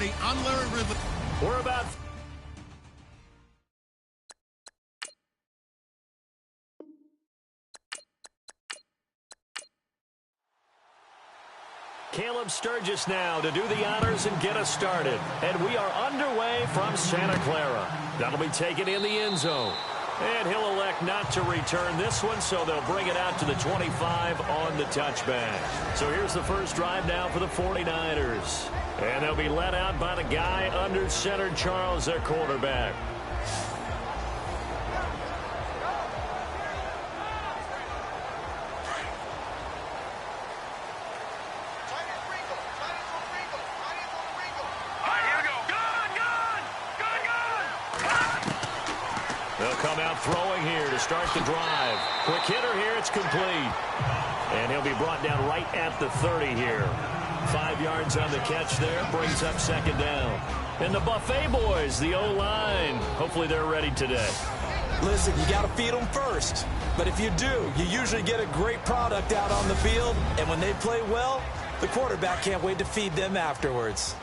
everybody. I'm Larry Ridley. We're about... Caleb Sturgis now to do the honors and get us started. And we are underway from Santa Clara. That'll be taken in the end zone. And he'll elect not to return this one, so they'll bring it out to the 25 on the touchback. So here's the first drive now for the 49ers. And they'll be led out by the guy under center, Charles, their quarterback. They'll come out throwing here to start the drive. Quick hitter here, it's complete. And he'll be brought down right at the 30 here. 5 yards on the catch there, brings up second down. And the Buffet boys, the O-line, hopefully they're ready today. Listen, you got to feed them first. But if you do, you usually get a great product out on the field. And when they play well, the quarterback can't wait to feed them afterwards.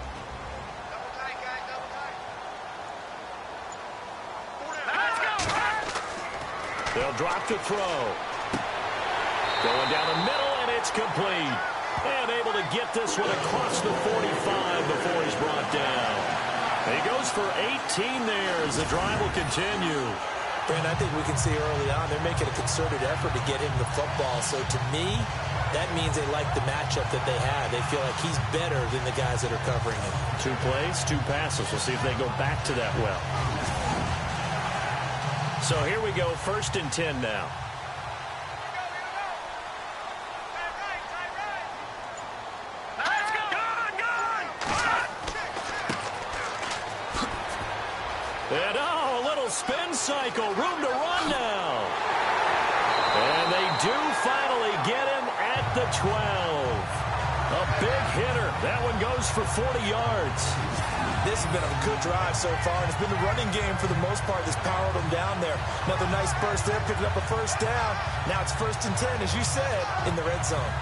They'll drop to throw. Going down the middle, and it's complete. And able to get this one across the 45 before he's brought down. He goes for 18 there as the drive will continue. Brandon, I think we can see early on they're making a concerted effort to get him the football. So to me, that means they like the matchup that they have. They feel like he's better than the guys that are covering him. 2 plays, 2 passes. We'll see if they go back to that well. So here we go, 1st and 10 now. And a little spin cycle, room to run now. And they do finally get him at the 12. A big hitter. That one goes for 40 yards. This has been a good drive so far, and it's been the running game for the most part that's powered them down there. Another nice burst there, picking up a first down. Now it's 1st and 10, as you said, in the red zone.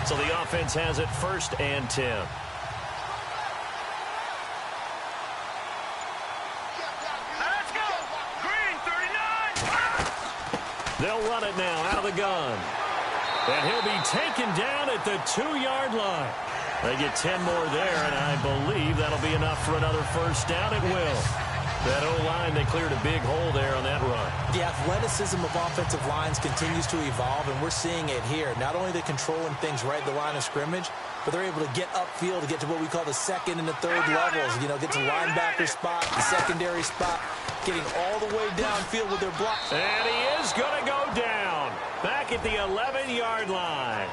So the offense has it 1st and 10. Let's go! Green, 39! They'll run it now out of the gun. And he'll be taken down at the 2-yard line. They get 10 more there, and I believe that'll be enough for another first down. It will. That O-line, they cleared a big hole there on that run. The athleticism of offensive lines continues to evolve, and we're seeing it here. Not only are they controlling things right at the line of scrimmage, but they're able to get upfield to get to what we call the 2nd and the 3rd levels. You know, get to linebacker spot, the secondary spot, getting all the way downfield with their block. And he is going to go down back at the 11-yard line.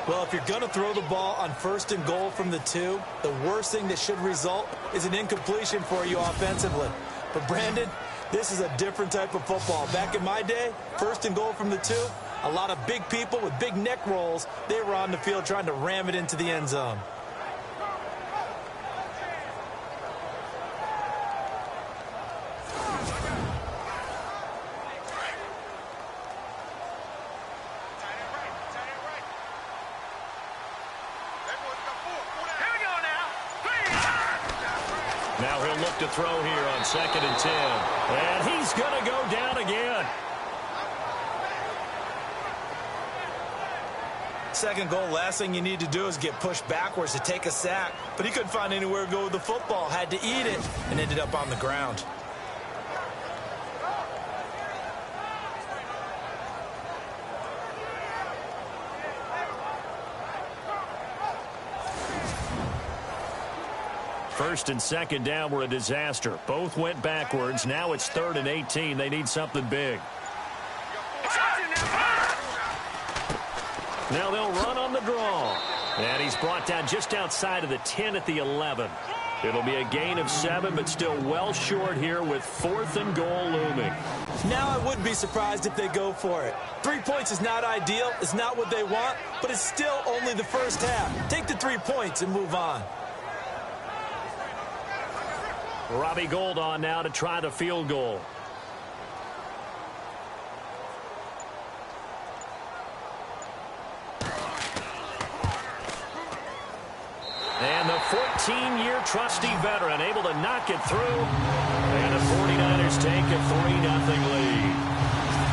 Well, if you're going to throw the ball on 1st and goal from the 2, the worst thing that should result is an incompletion for you offensively. But, Brandon, this is a different type of football. Back in my day, 1st and goal from the 2, a lot of big people with big neck rolls, they were on the field trying to ram it into the end zone. Now he'll look to throw here on 2nd and 10. And he's going to go down again. 2nd goal, last thing you need to do is get pushed backwards to take a sack. But he couldn't find anywhere to go with the football. Had to eat it and ended up on the ground. First and 2nd down were a disaster. Both went backwards. Now it's 3rd and 18. They need something big. Now they'll run on the draw. And he's brought down just outside of the 10 at the 11. It'll be a gain of 7, but still well short here with 4th and goal looming. Now I wouldn't be surprised if they go for it. 3 points is not ideal. It's not what they want, but it's still only the first half. Take the 3 points and move on. Robbie Gould on now to try the field goal. 14-year trusty veteran able to knock it through. And the 49ers take a 3-0 lead.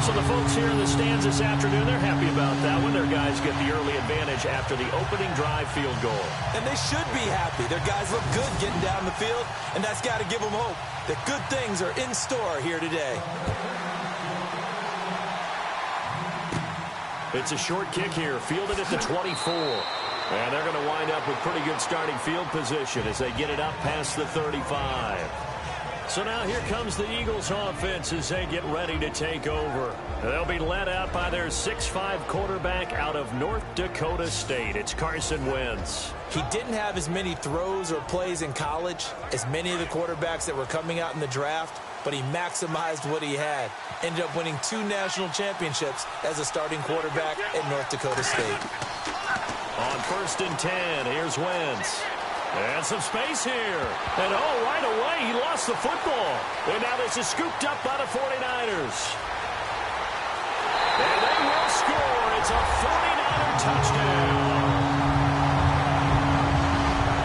So the folks here in the stands this afternoon, they're happy about that one. Their guys get the early advantage after the opening drive field goal. And they should be happy. Their guys look good getting down the field, and that's got to give them hope that good things are in store here today. It's a short kick here, fielded at the 24. And they're going to wind up with pretty good starting field position as they get it up past the 35. So now here comes the Eagles offense as they get ready to take over. They'll be led out by their 6'5" quarterback out of North Dakota State. It's Carson Wentz. He didn't have as many throws or plays in college as many of the quarterbacks that were coming out in the draft, but he maximized what he had. Ended up winning 2 national championships as a starting quarterback at North Dakota State. On 1st and 10, here's Wentz. And some space here. And right away, he lost the football. And now this is scooped up by the 49ers. And they will score. It's a 49er touchdown.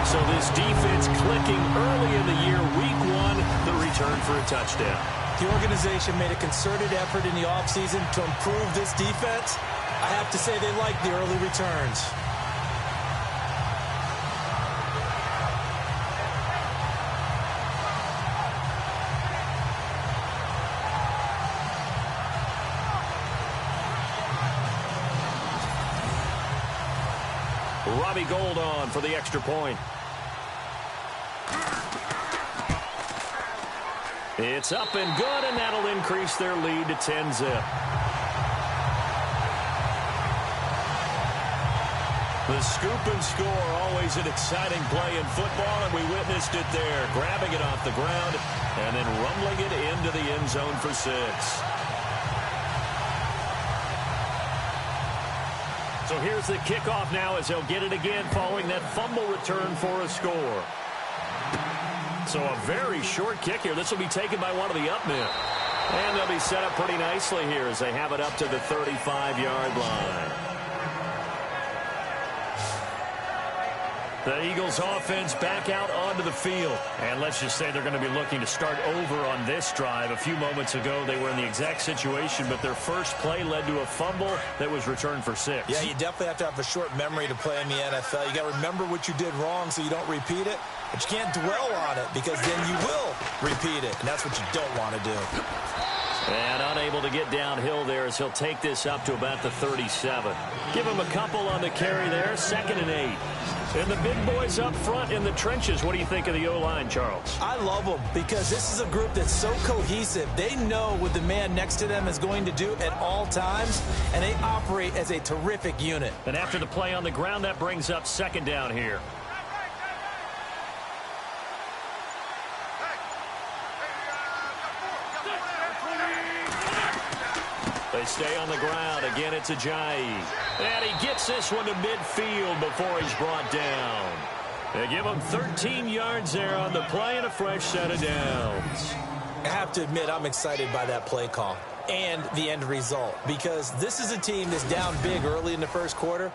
So this defense clicking early in the year, week 1, the return for a touchdown. The organization made a concerted effort in the offseason to improve this defense. I have to say they like the early returns. Robbie Gould on for the extra point. It's up and good, and that'll increase their lead to 10-zip. The scoop and score, always an exciting play in football, and we witnessed it there. Grabbing it off the ground and then rumbling it into the end zone for 6. So here's the kickoff now as they'll get it again following that fumble return for a score. So a very short kick here. This will be taken by one of the up men. And they'll be set up pretty nicely here as they have it up to the 35-yard line. The Eagles offense back out onto the field. And let's just say they're going to be looking to start over on this drive. A few moments ago, they were in the exact situation, but their first play led to a fumble that was returned for 6. Yeah, you definitely have to have a short memory to play in the NFL. You got to remember what you did wrong so you don't repeat it. But you can't dwell on it because then you will repeat it. And that's what you don't want to do. And unable to get downhill there as he'll take this up to about the 37. Give him a couple on the carry there. 2nd and 8. And the big boys up front in the trenches. What do you think of the O-line, Charles? I love them because this is a group that's so cohesive. They know what the man next to them is going to do at all times, and they operate as a terrific unit. And after the play on the ground, that brings up 2nd down here. They stay on the ground. Again, it's Ajayi. And he gets this one to midfield before he's brought down. They give him 13 yards there on the play and a fresh set of downs. I have to admit, I'm excited by that play call and the end result because this is a team that's down big early in the first quarter,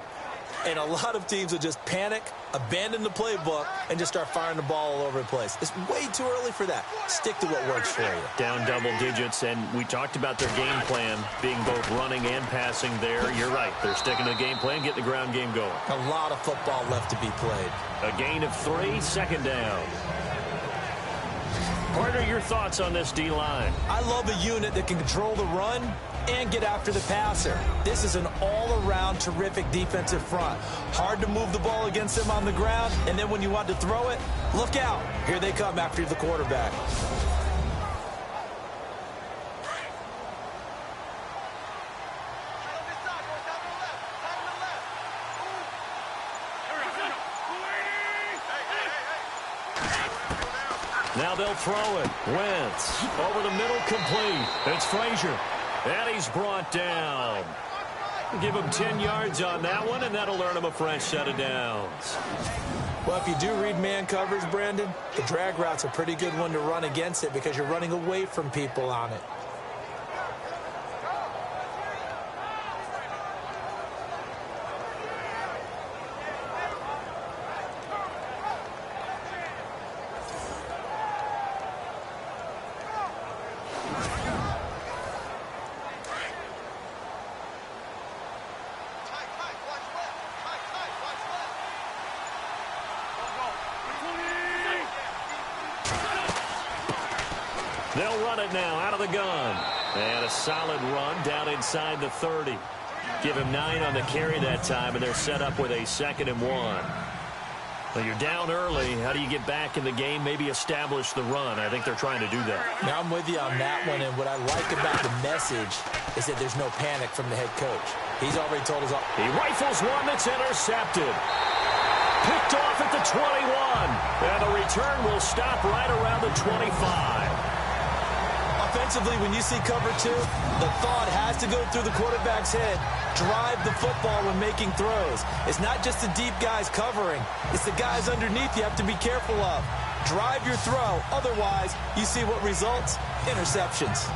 and a lot of teams will just panic, abandon the playbook, and just start firing the ball all over the place. It's way too early for that. Stick to what works for you. Down double digits, and we talked about their game plan being both running and passing there. You're right. They're sticking to the game plan, getting the ground game going. A lot of football left to be played. A gain of 3, 2nd down. Partner, your thoughts on this D-line? I love a unit that can control the run and get after the passer. This is an all-around terrific defensive front. Hard to move the ball against them on the ground, and then when you want to throw it, look out. Here they come after the quarterback. Now they'll throw it. Wentz over the middle, complete. It's Frazier. And he's brought down. Give him 10 yards on that one, and that'll earn him a fresh set of downs. Well, if you do read man coverage, Brandon, the drag route's a pretty good one to run against it because you're running away from people on it. They'll run it now out of the gun. And a solid run down inside the 30. Give him 9 on the carry that time, and they're set up with a 2nd and 1. Well, you're down early. How do you get back in the game? Maybe establish the run. I think they're trying to do that. Now, I'm with you on that one, and what I like about the message is that there's no panic from the head coach. He's already told us all. He rifles one that's intercepted. Picked off at the 21. And the return will stop right around the 25. Offensively, when you see cover 2, the thought has to go through the quarterback's head. Drive the football when making throws. It's not just the deep guys covering. It's the guys underneath you have to be careful of. Drive your throw. Otherwise, you see what results? Interceptions.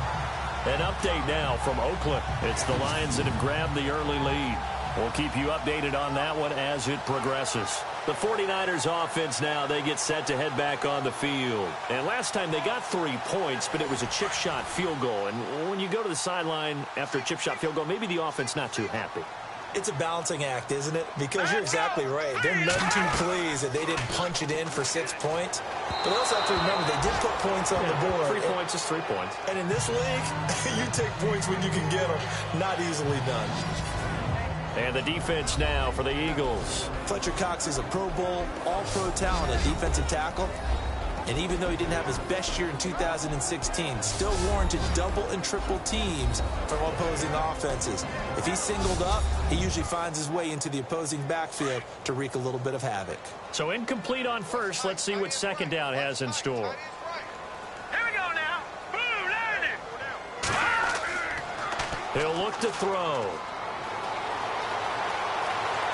An update now from Oakland. It's the Lions that have grabbed the early lead. We'll keep you updated on that one as it progresses. The 49ers offense now, they get set to head back on the field. And last time they got 3 points, but it was a chip shot field goal. And when you go to the sideline after a chip shot field goal, maybe the offense not too happy. It's a balancing act, isn't it? Because you're exactly right. They're none too pleased that they didn't punch it in for 6 points. But also have to remember, they did put points on the board. 3 points is 3 points. And in this league, you take points when you can get them. Not easily done. And the defense now for the Eagles. Fletcher Cox is a Pro Bowl, all-pro talent at defensive tackle. And even though he didn't have his best year in 2016, still warranted double and triple teams from opposing offenses. If he's singled up, he usually finds his way into the opposing backfield to wreak a little bit of havoc. So incomplete on first. Let's see what second down has in store. Here we go now. Boom, landed. He'll look to throw.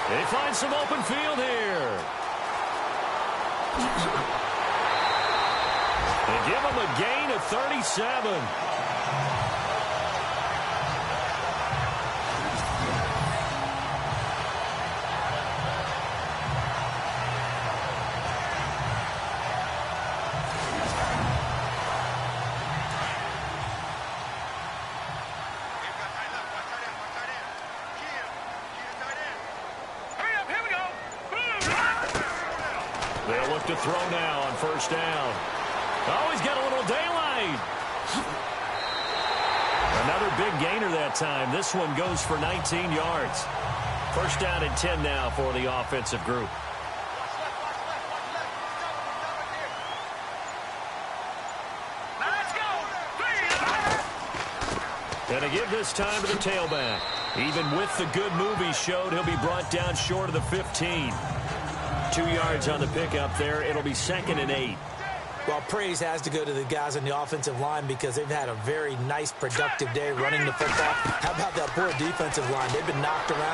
They find some open field here. They give him a gain of 37. They'll look to throw now on first down. Oh, he's got a little daylight. Another big gainer that time. This one goes for 19 yards. First down and 10 now for the offensive group. Let's go. And to give this time to the tailback. Even with the good move he showed, he'll be brought down short of the 15. 2 yards on the pickup there. It'll be 2nd and 8. Well, praise has to go to the guys on the offensive line because they've had a very nice, productive day running the football. How about that poor defensive line? They've been knocked around.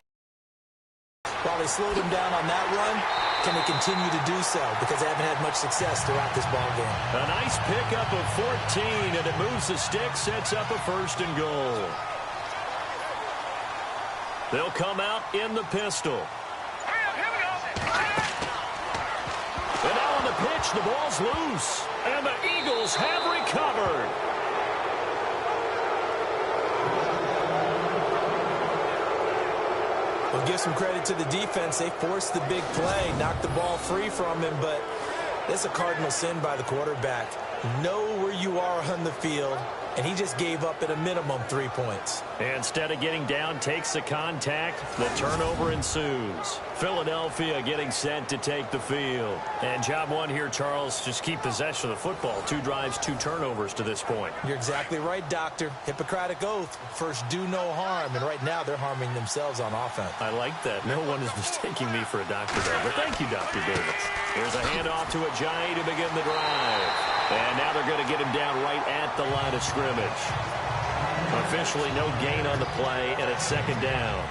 While they slowed them down on that run, can they continue to do so? Because they haven't had much success throughout this ball game. A nice pickup of 14, and it moves the stick, sets up a 1st and goal. They'll come out in the pistol. And now on the pitch, the ball's loose. And the Eagles have recovered. Well, give some credit to the defense. They forced the big play, knocked the ball free from him, but that's a cardinal sin by the quarterback. Know where you are on the field, and he just gave up at a minimum 3 points. Instead of getting down, takes the contact. The turnover ensues. Philadelphia getting set to take the field. And job one here, Charles, just keep possession of the football. 2 drives, 2 turnovers to this point. You're exactly right, Doctor. Hippocratic oath. First, do no harm. And right now, they're harming themselves on offense. I like that. No one is mistaking me for a doctor there. But thank you, Dr. Davis. Here's a handoff to Ajayi to begin the drive. And now they're going to get him down right at the line of scrimmage. Officially no gain on the play, and it's 2nd down.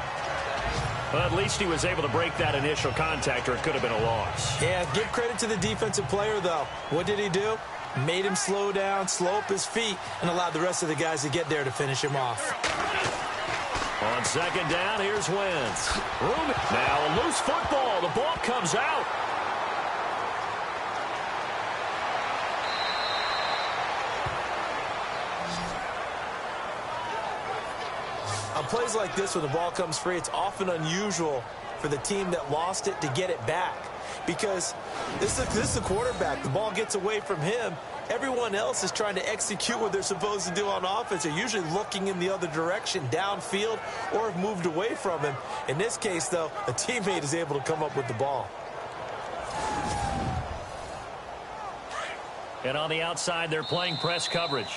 Well, at least he was able to break that initial contact, or it could have been a loss. Yeah, give credit to the defensive player, though. What did he do? Made him slow down, slow up his feet, and allowed the rest of the guys to get there to finish him off. On 2nd down, here's Wentz. Now a loose football. The ball comes out. On plays like this, when the ball comes free, it's often unusual for the team that lost it to get it back. Because this is the quarterback. The ball gets away from him, Everyone else is trying to execute what they're supposed to do on offense. They're usually looking in the other direction, downfield, or have moved away from him. In this case, though, a teammate is able to come up with the ball. And on the outside, they're playing press coverage.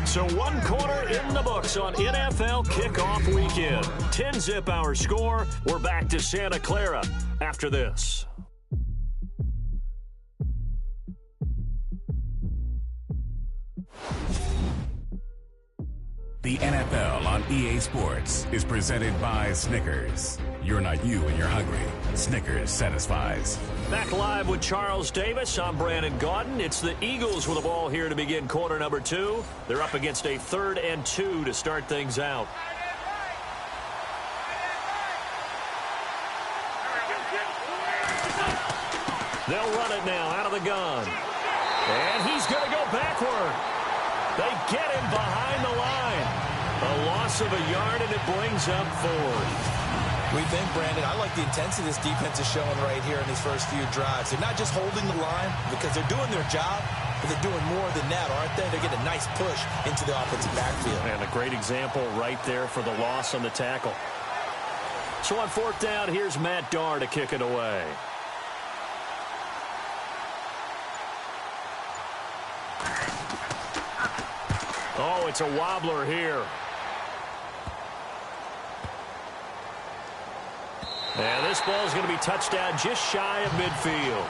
So 1 quarter in the books on NFL kickoff weekend. 10-zip our score. We're back to Santa Clara after this. The NFL on EA Sports is presented by Snickers. You're not you when you're hungry. Snickers satisfies. Back live with Charles Davis. I'm Brandon Gaudin. It's the Eagles with the ball here to begin quarter number 2. They're up against a 3rd and 2 to start things out. They'll run it now out of the gun. And he's going to go backward. They get him behind the line. A loss of a yard, and it brings up 4th. We think, Brandon, I like the intensity this defense is showing right here in these first few drives. They're not just holding the line because they're doing their job, but they're doing more than that, aren't they? They're getting a nice push into the offensive backfield. And a great example right there for the loss on the tackle. So on 4th down, here's Matt Darr to kick it away. Oh, it's a wobbler here. And this ball is going to be touched down just shy of midfield.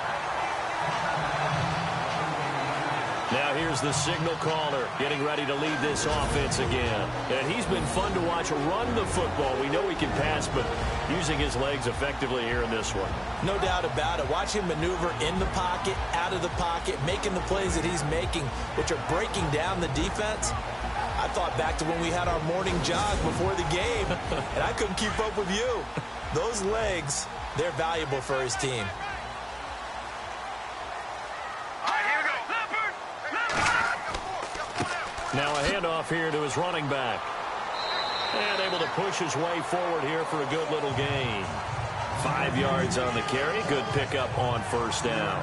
Now here's the signal caller getting ready to lead this offense again. And he's been fun to watch run the football. We know he can pass, but using his legs effectively here in this one. No doubt about it. Watch him maneuver in the pocket, out of the pocket, making the plays that he's making, which are breaking down the defense. I thought back to when we had our morning jog before the game, and I couldn't keep up with you. Those legs, they're valuable for his team. Now a handoff here to his running back. And able to push his way forward here for a good little gain. 5 yards on the carry. Good pickup on 1st down.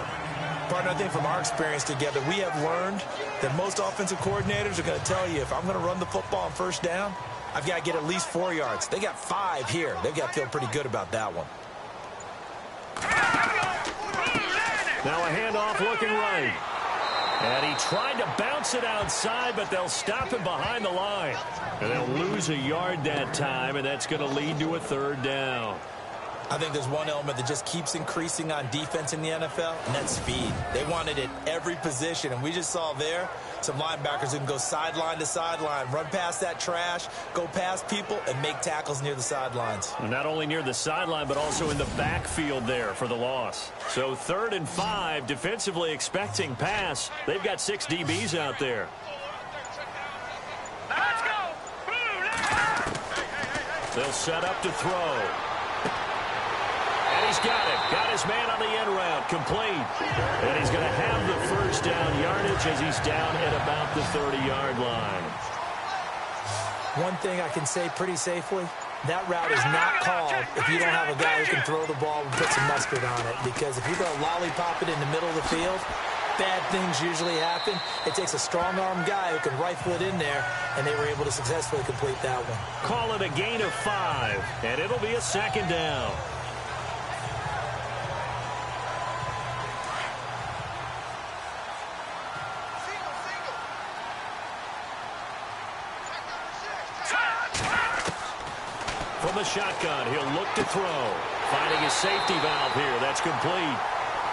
Partner, I think from our experience together, we have learned that most offensive coordinators are going to tell you, if I'm going to run the football on 1st down, I've got to get at least 4 yards. They got 5 here. They've got to feel pretty good about that one. Now a handoff looking right. And he tried to bounce it outside, but they'll stop him behind the line. And they'll lose a yard that time, and that's going to lead to a 3rd down. I think there's one element that just keeps increasing on defense in the NFL, and that's speed. They want it at every position, and we just saw there some linebackers who can go sideline to sideline, run past that trash, go past people, and make tackles near the sidelines. And not only near the sideline, but also in the backfield there for the loss. So 3rd and 5, defensively expecting pass. They've got 6 DBs out there. Let's go! They'll set up to throw. And he's got it. Got his man on the end route. Complete. And he's going to have the 1st down yardage as he's down at about the 30-yard line. One thing I can say pretty safely, that route is not called if you don't have a guy who can throw the ball and put some mustard on it. Because if you're going to lollipop it in the middle of the field, bad things usually happen. It takes a strong-arm guy who can rifle it in there, and they were able to successfully complete that one. Call it a gain of 5, and it'll be a 2nd down. From the shotgun, he'll look to throw. Finding his safety valve here. That's complete.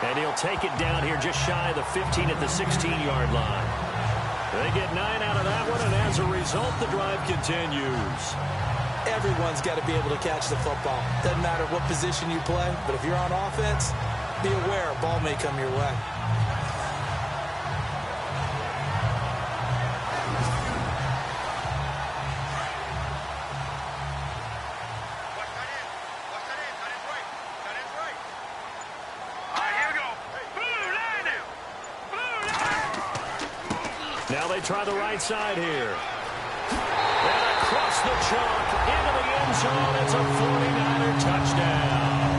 And he'll take it down here just shy of the 15 at the 16-yard line. They get 9 out of that one, and as a result, the drive continues. Everyone's got to be able to catch the football. Doesn't matter what position you play, but if you're on offense, be aware a ball may come your way. Now they try the right side here. And across the chalk into the end zone. It's a 49er touchdown.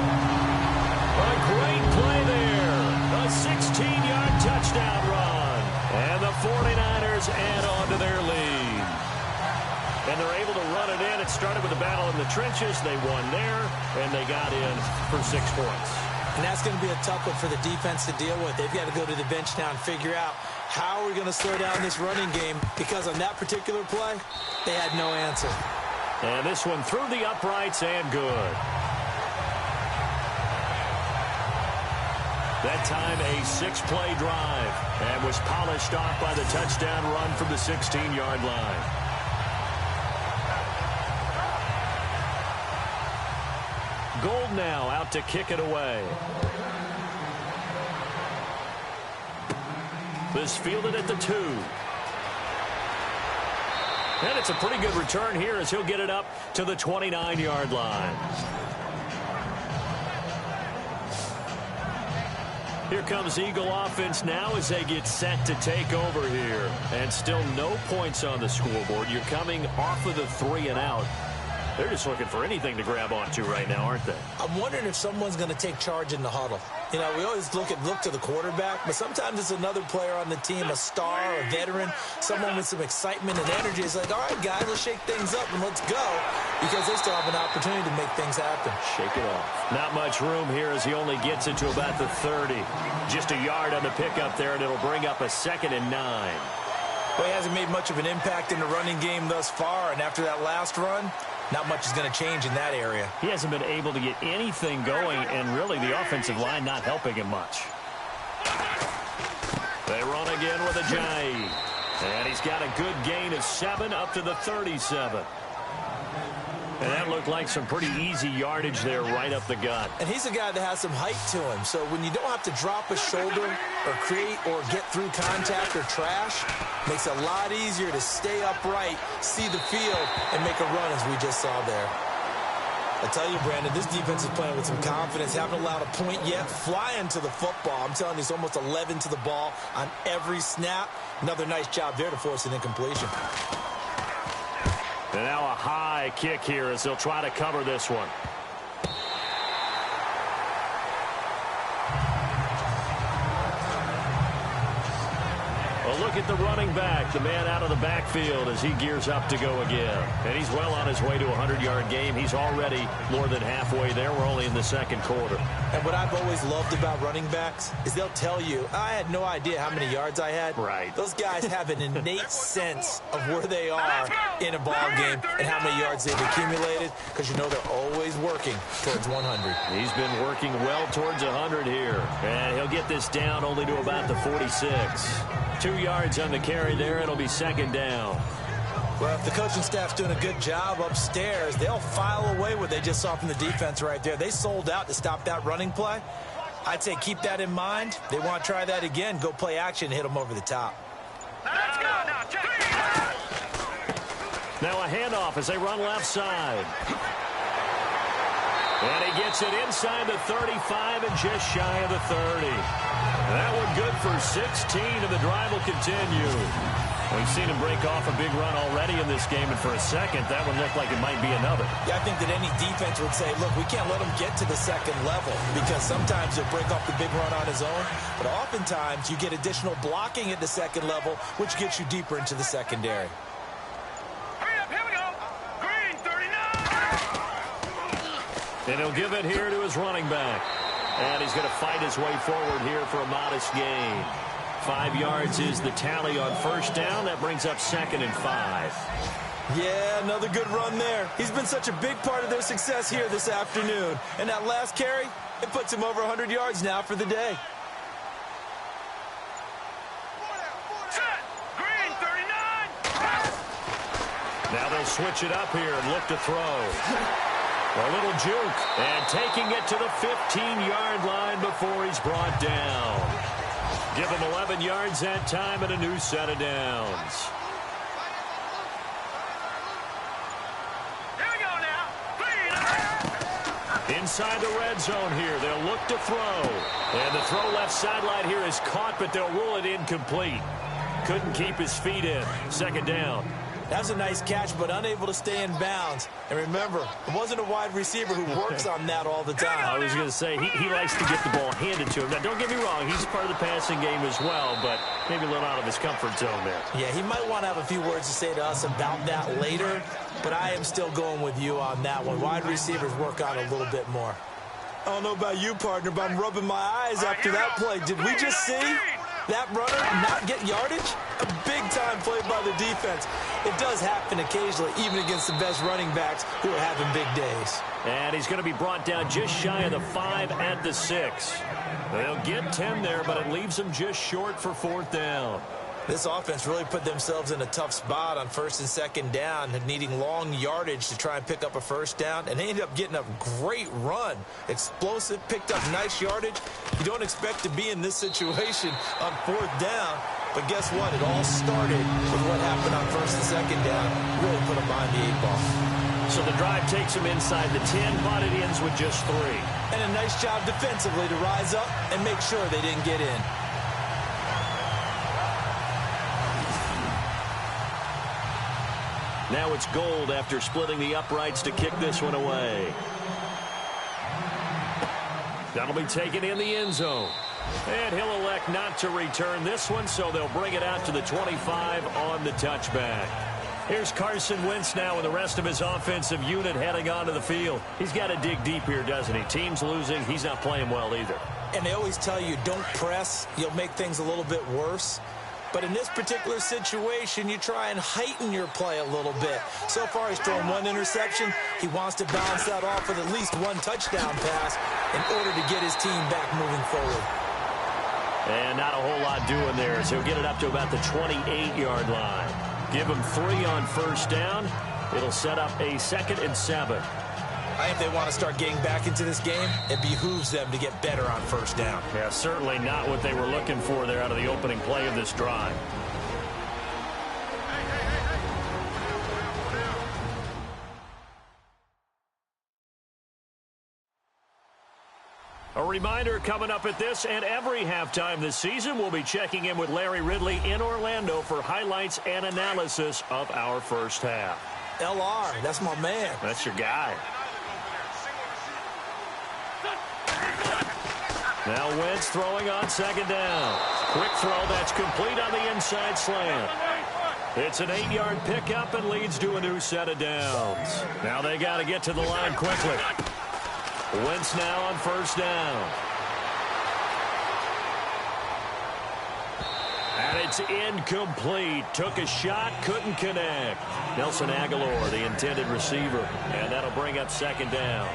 A great play there. A A 16-yard touchdown run. And the 49ers add on to their lead. And they're able to run it in. It started with a battle in the trenches. They won there, and they got in for 6 points. And that's going to be a tough one for the defense to deal with. They've got to go to the bench now and figure out how we're going to slow down this running game, because on that particular play, they had no answer. And this one through the uprights and good. That time a 6-play drive and was polished off by the touchdown run from the 16-yard line. Gold now out to kick it away. This fielded at the 2. And it's a pretty good return here as he'll get it up to the 29-yard line. Here comes Eagle offense now as they get set to take over here. And still no points on the scoreboard. You're coming off of the 3 and out. They're just looking for anything to grab onto right now, aren't they? I'm wondering if someone's going to take charge in the huddle. You know, we always look to the quarterback, but sometimes it's another player on the team, a star, a veteran, someone with some excitement and energy. It's like, all right, guys, let's shake things up and let's go, because they still have an opportunity to make things happen. Shake it off. Not much room here as he only gets it to about the 30. Just a yard on the pickup there, and it'll bring up a 2nd and 9. Well, he hasn't made much of an impact in the running game thus far, and after that last run, not much is going to change in that area. He hasn't been able to get anything going, and really the offensive line not helping him much. They run again with Ajayi. And he's got a good gain of 7 up to the 37. And that looked like some pretty easy yardage there right up the gut. And he's a guy that has some height to him. So when you don't have to drop a shoulder or create or get through contact or trash, makes it a lot easier to stay upright, see the field, and make a run as we just saw there. I tell you, Brandon, this defense is playing with some confidence. Haven't allowed a point yet. Flying to the football. I'm telling you, it's almost 11 to the ball on every snap. Another nice job there to force an incompletion. And now a high kick here as they'll try to cover this one. Well, look at the running back, the man out of the backfield as he gears up to go again. And he's well on his way to a 100-yard game. He's already more than halfway there. We're only in the 2nd quarter. And what I've always loved about running backs is they'll tell you, I had no idea how many yards I had. Right. Those guys have an innate sense of where they are in a ball game and how many yards they've accumulated, because you know they're always working towards 100. He's been working well towards 100 here. And he'll get this down only to about the 46. 2 yards on the carry there. It'll be 2nd down. Well, if the coaching staff's doing a good job upstairs, they'll file away what they just saw from the defense right there. They sold out to stop that running play. I'd say keep that in mind. They want to try that again. Go play action and hit them over the top. Let's go now. Check it out. Now a handoff as they run left side. And he gets it inside the 35 and just shy of the 30. That one good for 16, and the drive will continue. We've seen him break off a big run already in this game, and for a second, that one looked like it might be another. Yeah, I think that any defense would say, look, we can't let him get to the 2nd level, because sometimes he'll break off the big run on his own, but oftentimes you get additional blocking at the 2nd level, which gets you deeper into the secondary. Hurry up, here we go. Green, 39. And he'll give it here to his running back. And he's going to fight his way forward here for a modest gain. 5 yards is the tally on 1st down. That brings up 2nd and 5. Yeah, another good run there. He's been such a big part of their success here this afternoon. And that last carry, it puts him over 100 yards now for the day. Set. Green, 39. Now they'll switch it up here and look to throw. A little juke, and taking it to the 15-yard line before he's brought down. Give him 11 yards that time and a new set of downs. Here we go now. Clean. Inside the red zone here, they'll look to throw. And the throw left sideline here is caught, but they'll rule it incomplete. Couldn't keep his feet in. 2nd down. That was a nice catch, but unable to stay in bounds. And remember, it wasn't a wide receiver who works on that all the time. I was going to say, he likes to get the ball handed to him. Now, don't get me wrong, he's part of the passing game as well, but maybe a little out of his comfort zone there. Yeah, he might want to have a few words to say to us about that later, but I am still going with you on that one. Wide receivers work on a little bit more. I don't know about you, partner, but I'm rubbing my eyes after that play. Did we just see that runner not get yardage? A big-time play by the defense. It does happen occasionally, even against the best running backs who are having big days. And he's going to be brought down just shy of the 5 at the 6. They'll get 10 there, but it leaves them just short for 4th down. This offense really put themselves in a tough spot on 1st and 2nd down, needing long yardage to try and pick up a 1st down, and they ended up getting a great run. Explosive, picked up nice yardage. You don't expect to be in this situation on 4th down, but guess what? It all started with what happened on 1st and 2nd down. Really put them behind the 8 ball. So the drive takes them inside the 10, but it ends with just 3. And a nice job defensively to rise up and make sure they didn't get in. Now it's Gold after splitting the uprights to kick this one away. That'll be taken in the end zone. And he'll elect not to return this one, so they'll bring it out to the 25 on the touchback. Here's Carson Wentz now with the rest of his offensive unit heading onto the field. He's got to dig deep here, doesn't he? Team's losing. He's not playing well either. And they always tell you, don't press. You'll make things a little bit worse. But in this particular situation, you try and heighten your play a little bit. So far, he's thrown 1 interception. He wants to balance that off with at least 1 touchdown pass in order to get his team back moving forward. And not a whole lot doing there, so he'll get it up to about the 28-yard line. Give him 3 on 1st down. It'll set up a 2nd and 7. I think they want to start getting back into this game. It behooves them to get better on 1st down. Yeah, certainly not what they were looking for there out of the opening play of this drive. A reminder coming up at this and every halftime this season, we'll be checking in with Larry Ridley in Orlando for highlights and analysis of our first half. LR, that's my man. That's your guy. Now Wentz throwing on 2nd down. Quick throw that's complete on the inside slant. It's an 8-yard pickup and leads to a new set of downs. Now they got to get to the line quickly. Wentz now on 1st down. And it's incomplete. Took a shot, couldn't connect. Nelson Aguilar, the intended receiver. And that'll bring up 2nd down.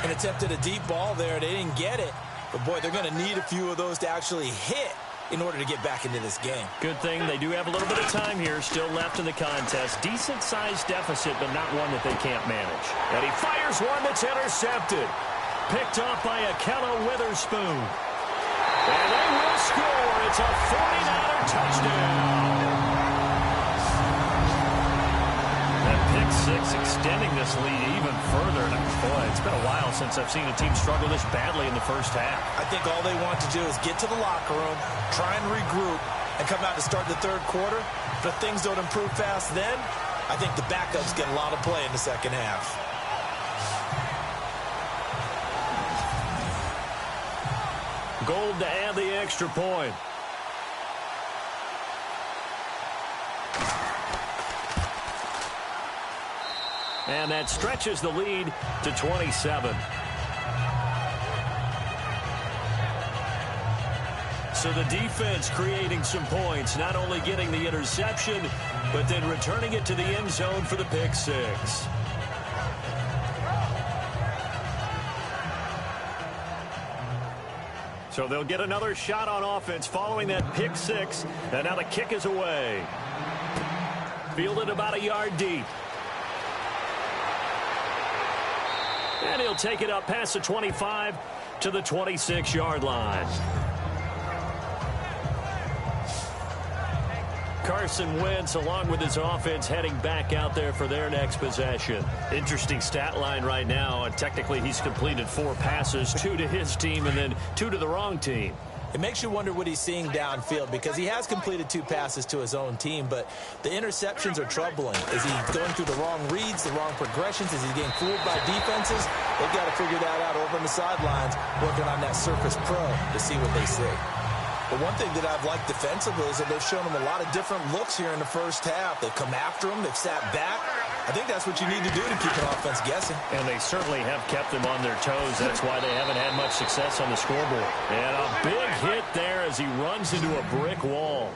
And attempted a deep ball there. They didn't get it. But, boy, they're going to need a few of those to actually hit in order to get back into this game. Good thing they do have a little bit of time here still left in the contest. Decent-sized deficit, but not one that they can't manage. And he fires one that's intercepted. Picked off by Akello Witherspoon. And they will score. It's a 49er touchdown. That pick 6 extending this lead even further. And boy, it's been a while since I've seen a team struggle this badly in the first half. I think all they want to do is get to the locker room, try and regroup, and come out to start the 3rd quarter. But if things don't improve fast then, I think the backups get a lot of play in the 2nd half. Gold to add the extra point. And that stretches the lead to 27. So the defense creating some points, not only getting the interception, but then returning it to the end zone for the pick 6. So they'll get another shot on offense following that pick 6. And now the kick is away. Fielded about a yard deep. And he'll take it up past the 25 to the 26-yard line. Carson Wentz, along with his offense, heading back out there for their next possession. Interesting stat line right now. Technically, he's completed 4 passes, 2 to his team and then 2 to the wrong team. It makes you wonder what he's seeing downfield because he has completed 2 passes to his own team, but the interceptions are troubling. Is he going through the wrong reads, the wrong progressions? Is he getting fooled by defenses? They've got to figure that out over on the sidelines, working on that Surface Pro to see what they see. But one thing that I've liked defensively is that they've shown him a lot of different looks here in the first half. They've come after him. They've sat back. I think that's what you need to do to keep an offense guessing. And they certainly have kept them on their toes. That's why they haven't had much success on the scoreboard. And a big hit there as he runs into a brick wall.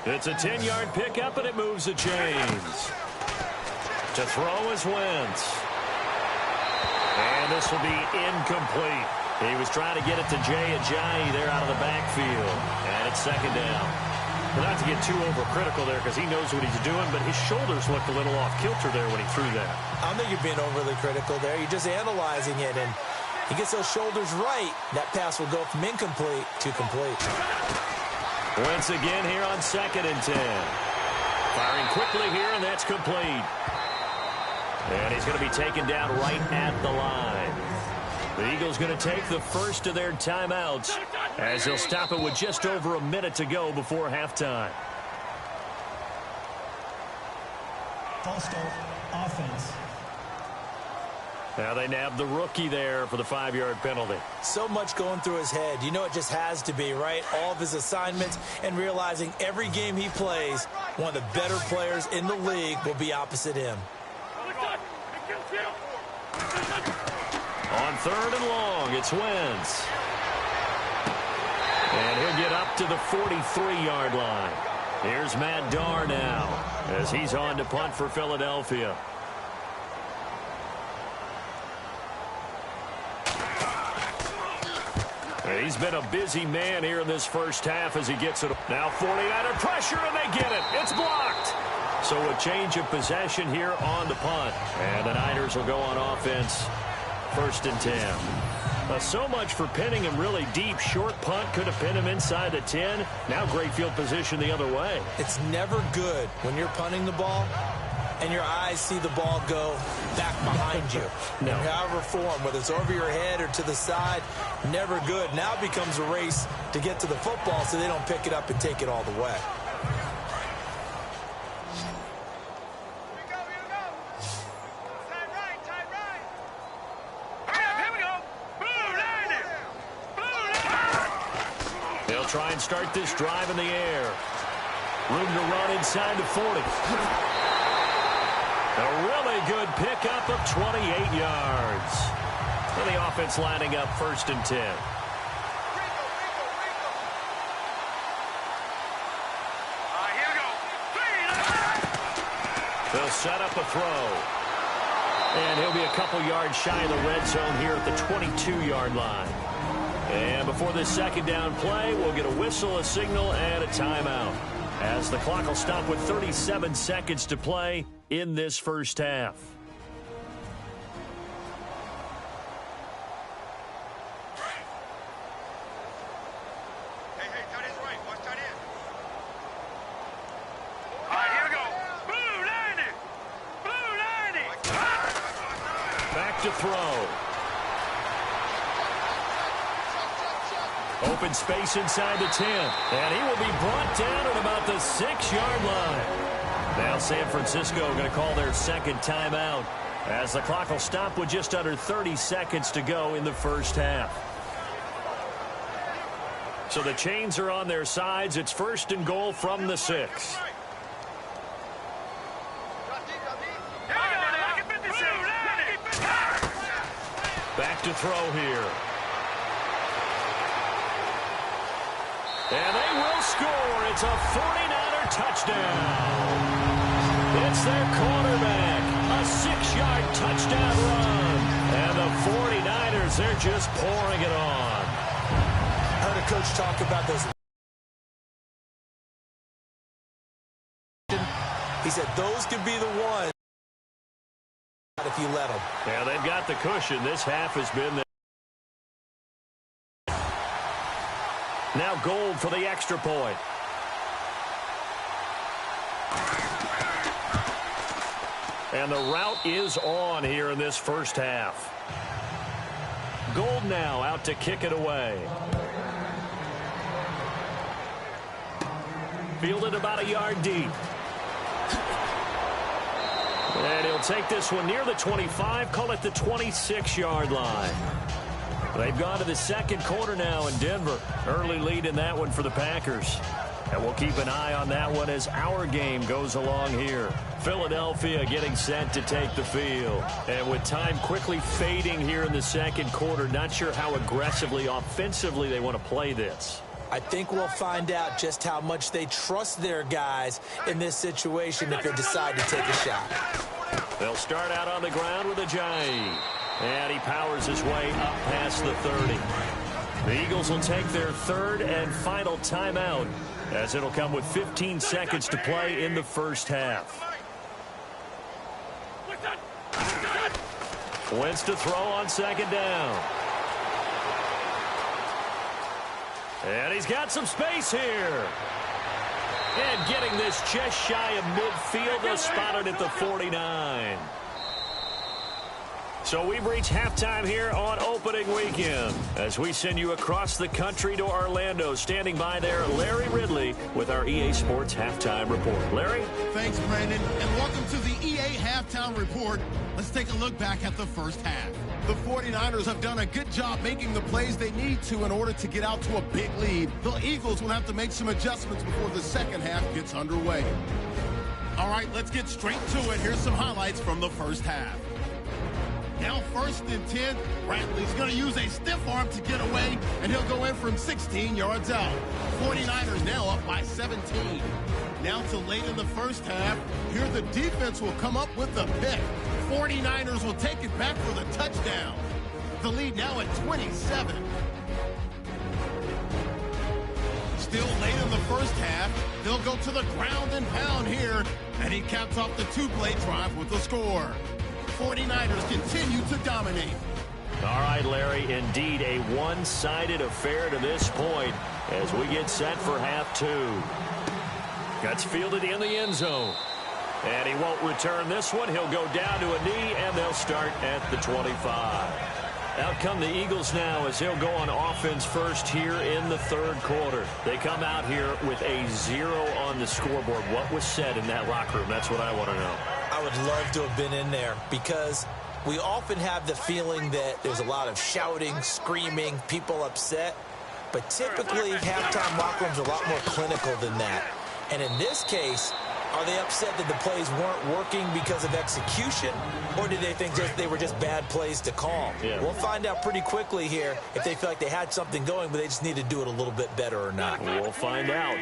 It's a 10-yard pickup, and it moves the chains. To throw is Wentz. And this will be incomplete. He was trying to get it to Jay Ajayi there out of the backfield. And it's second down. Well, not to get too overcritical there because he knows what he's doing, but his shoulders looked a little off kilter there when he threw that. I don't think you're being overly critical there. You're just analyzing it, and he gets those shoulders right. That pass will go from incomplete to complete. Once again here on 2nd and 10. Firing quickly here, and that's complete. And he's going to be taken down right at the line. The Eagles going to take the first of their timeouts as they'll stop it with just over a minute to go before halftime. False start, offense. Now they nab the rookie there for the 5-yard penalty. So much going through his head. You know it just has to be, right? All of his assignments and realizing every game he plays, one of the better players in the league will be opposite him. On 3rd and long, it's Wentz. And he'll get up to the 43-yard line. Here's Matt Darr now as he's on to punt for Philadelphia. He's been a busy man here in this first half as he gets it. Now 49er pressure, and they get it. It's blocked. So a change of possession here on the punt. And the Niners will go on offense. 1st and 10. So much for pinning him really deep. Short punt could have pinned him inside the 10. Now great field position the other way. It's never good when you're punting the ball and your eyes see the ball go back behind you. No. However form, whether it's over your head or to the side, never good. Now it becomes a race to get to the football so they don't pick it up and take it all the way. Try and start this drive in the air. Room to run inside the 40. A really good pickup of 28 yards. And the offense lining up 1st and 10. They'll set up a throw. And he'll be a couple yards shy of the red zone here at the 22-yard line. And before this second down play, we'll get a whistle, a signal, and a timeout. As the clock will stop with 37 seconds to play in this first half. Hey, tight end's right. Watch tight end. All right, here we go. Blue 90. Back to throw. Open space inside the 10. And he will be brought down at about the 6-yard line. Now San Francisco going to call their second timeout as the clock will stop with just under 30 seconds to go in the first half. So the chains are on their sides. It's 1st and goal from the 6. Back to throw here. And they will score. It's a 49er touchdown. It's their quarterback. A 6-yard touchdown run. And the 49ers, they're just pouring it on. I heard a coach talk about those. He said those could be the ones if you let them. Yeah, they've got the cushion. This half has been there. Now Gold for the extra point. And the route is on here in this first half. Gold now out to kick it away. Fielded about a yard deep. And he'll take this one near the 25, call it the 26-yard line. They've gone to the second quarter now in Denver. Early lead in that one for the Packers. And we'll keep an eye on that one as our game goes along here. Philadelphia getting set to take the field. And with time quickly fading here in the second quarter, not sure how aggressively, offensively they want to play this. I think we'll find out just how much they trust their guys in this situation if they decide to take a shot. They'll start out on the ground with Ajayi. And he powers his way up past the 30. The Eagles will take their third and final timeout, as it'll come with 15 seconds to play in the first half. Wentz to throw on second down. And he's got some space here. And getting this just shy of midfield, they'll spot it at the 49. So we've reached halftime here on opening weekend as we send you across the country to Orlando. Standing by there, Larry Ridley with our EA Sports Halftime Report. Larry? Thanks, Brandon, and welcome to the EA Halftime Report. Let's take a look back at the first half. The 49ers have done a good job making the plays they need to in order to get out to a big lead. The Eagles will have to make some adjustments before the second half gets underway. All right, let's get straight to it. Here's some highlights from the first half. Now 1st and 10, Bradley's going to use a stiff arm to get away, and he'll go in from 16 yards out. 49ers now up by 17. Now to late in the first half, here the defense will come up with the pick. 49ers will take it back for the touchdown. The lead now at 27. Still late in the first half, they'll go to the ground and pound here, and he caps off the two-play drive with the score. 49ers continue to dominate. All right, Larry, indeed a one-sided affair to this point as we get set for half two. Gets fielded in the end zone. And he won't return this one. He'll go down to a knee, and they'll start at the 25. Out come the Eagles now as they'll go on offense first here in the third quarter. They come out here with a 0 on the scoreboard. What was said in that locker room? That's what I want to know. I would love to have been in there because we often have the feeling that there's a lot of shouting, screaming, people upset. But typically, halftime locker rooms are a lot more clinical than that. And in this case, are they upset that the plays weren't working because of execution, or did they think they were just bad plays to call? Yeah. We'll find out pretty quickly here if they feel like they had something going, but they just need to do it a little bit better or not. We'll find out.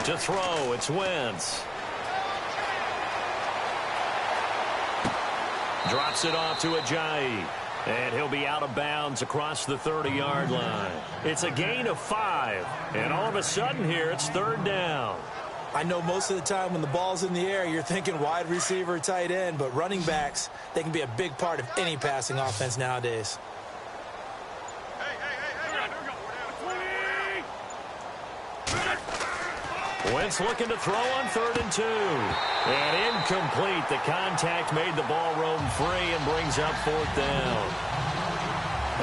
To throw, it's Wentz. Drops it off to Ajayi. And he'll be out of bounds across the 30-yard line. It's a gain of 5. And all of a sudden here, it's third down. I know most of the time when the ball's in the air, you're thinking wide receiver, tight end, but running backs, they can be a big part of any passing offense nowadays. Wentz looking to throw on 3rd and 2. And incomplete. The contact made the ball roam free and brings up 4th down.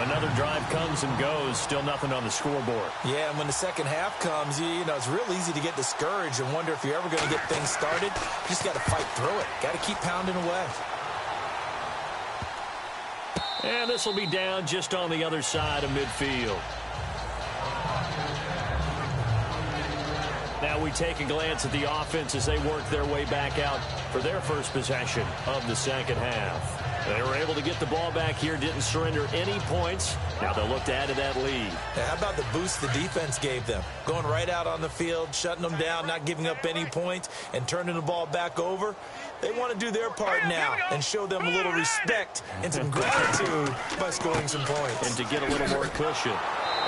Another drive comes and goes. Still nothing on the scoreboard. Yeah, and when the second half comes, you know, it's real easy to get discouraged and wonder if you're ever going to get things started. You just got to fight through it. Got to keep pounding away. And this will be down just on the other side of midfield. Now we take a glance at the offense as they work their way back out for their first possession of the second half. They were able to get the ball back here, didn't surrender any points. Now they'll look to add to that lead. Yeah, how about the boost the defense gave them? Going right out on the field, shutting them down, not giving up any points, and turning the ball back over. They want to do their part now and show them a little respect and some gratitude by scoring some points. And to get a little more cushion.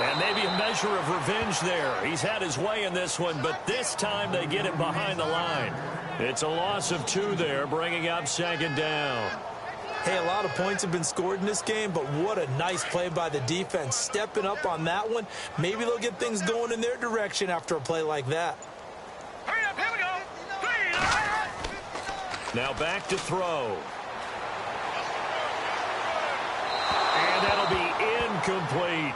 And maybe a measure of revenge there. He's had his way in this one, but this time they get him behind the line. It's a loss of 2 there, bringing up second down. Hey, a lot of points have been scored in this game, but what a nice play by the defense. Stepping up on that one. Maybe they'll get things going in their direction after a play like that. Hurry up, here we go. 3. Now back to throw. And that'll be incomplete.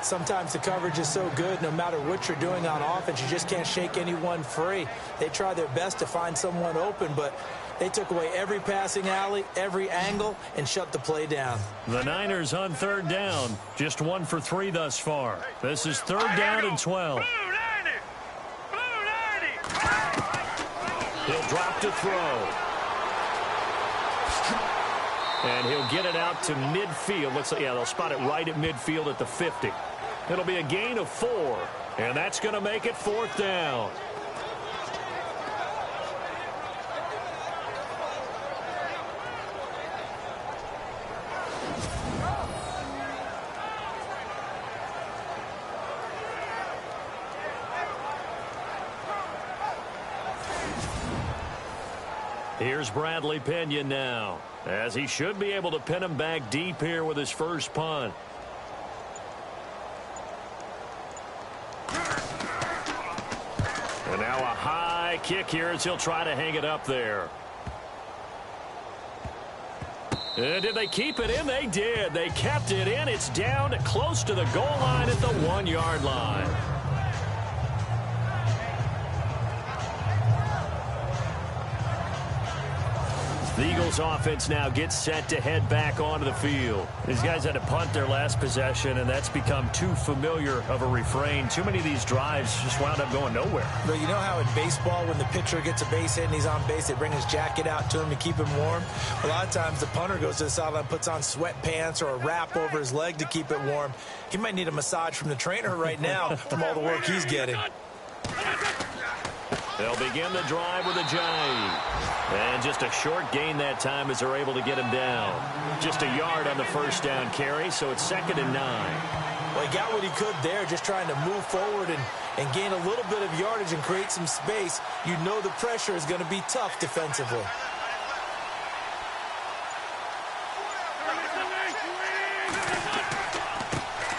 Sometimes the coverage is so good, no matter what you're doing on offense, you just can't shake anyone free. They try their best to find someone open, but they took away every passing alley, every angle, and shut the play down. The Niners on third down. Just 1 for 3 thus far. This is third down and 12. He'll drop to throw. And he'll get it out to midfield. Yeah, they'll spot it right at midfield at the 50. It'll be a gain of 4. And that's going to make it fourth down. Here's Bradley Pinion now, as he should be able to pin him back deep here with his first punt. And now a high kick here as he'll try to hang it up there. And did they keep it in? They did. They kept it in. It's down close to the goal line at the 1-yard line. The Eagles offense now gets set to head back onto the field. These guys had to punt their last possession, and that's become too familiar of a refrain. Too many of these drives just wound up going nowhere. But you know how in baseball, when the pitcher gets a base hit and he's on base, they bring his jacket out to him to keep him warm? A lot of times the punter goes to the sideline, puts on sweatpants or a wrap over his leg to keep it warm. He might need a massage from the trainer right now from all the work he's getting. They'll begin the drive with a jive. And just a short gain that time as they're able to get him down. Just a yard on the first down carry, so it's 2nd and 9. Well, he got what he could there, just trying to move forward and gain a little bit of yardage and create some space. You know the pressure is going to be tough defensively.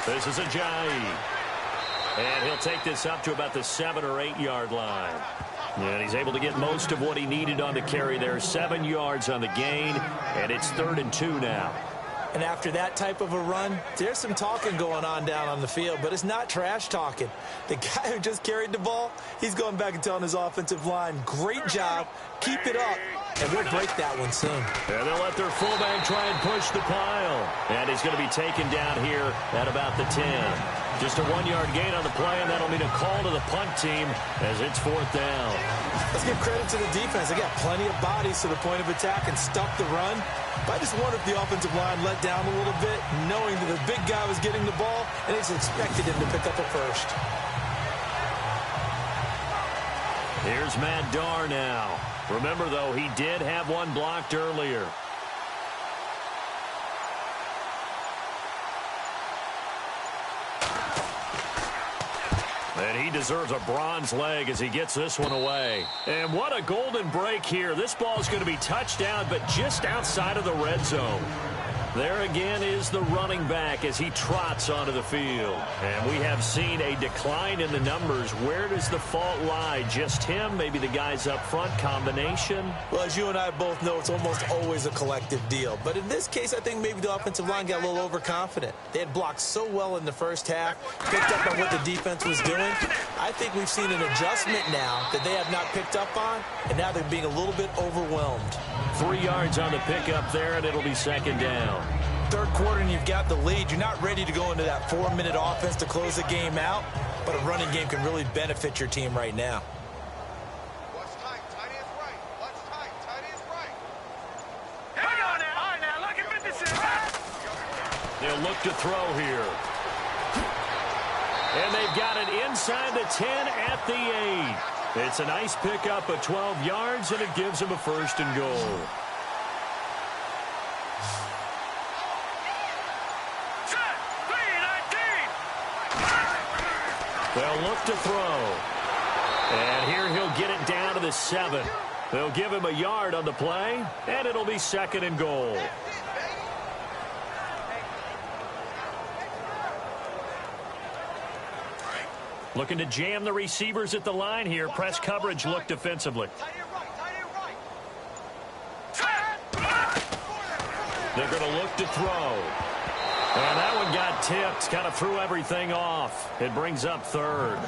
This is a jive. And he'll take this up to about the 7 or 8 yard line. And he's able to get most of what he needed on the carry there. 7 yards on the gain, and it's 3rd and 2 now. And after that type of a run, there's some talking going on down on the field, but it's not trash talking. The guy who just carried the ball, he's going back and telling his offensive line, great job, keep it up, and we'll break that one soon. And they'll let their fullback try and push the pile. And he's going to be taken down here at about the 10. Just a 1-yard gain on the play, and that'll mean a call to the punt team as it's 4th down. Let's give credit to the defense. They got plenty of bodies to the point of attack and stuck the run. But I just wonder if the offensive line let down a little bit, knowing that the big guy was getting the ball, and they just expected him to pick up a first. Here's Matt Darr now. Remember, though, he did have one blocked earlier. And he deserves a bronze leg as he gets this one away. And what a golden break here. This ball is going to be touched down, but just outside of the red zone. There again is the running back as he trots onto the field. And we have seen a decline in the numbers. Where does the fault lie? Just him? Maybe the guys up front? Combination? Well, as you and I both know, it's almost always a collective deal. But in this case, I think maybe the offensive line got a little overconfident. They had blocked so well in the first half, picked up on what the defense was doing. I think we've seen an adjustment now that they have not picked up on, and now they're being a little bit overwhelmed. 3 yards on the pickup there, and it'll be 2nd down. Third quarter and you've got the lead. You're not ready to go into that 4-minute offense to close the game out, but a running game can really benefit your team right now. What's tight? Tight is right. What's tight? Tight is right. Hang on now. All right, now look at this. They'll look to throw here. And they've got it inside the 10 at the 8. It's a nice pickup of 12 yards, and it gives them a 1st and goal. They'll look to throw. And here he'll get it down to the 7. They'll give him a yard on the play, and it'll be 2nd and goal. Looking to jam the receivers at the line here. Press coverage look defensively. They're going to look to throw. And that one got tipped, kind of threw everything off. It brings up third.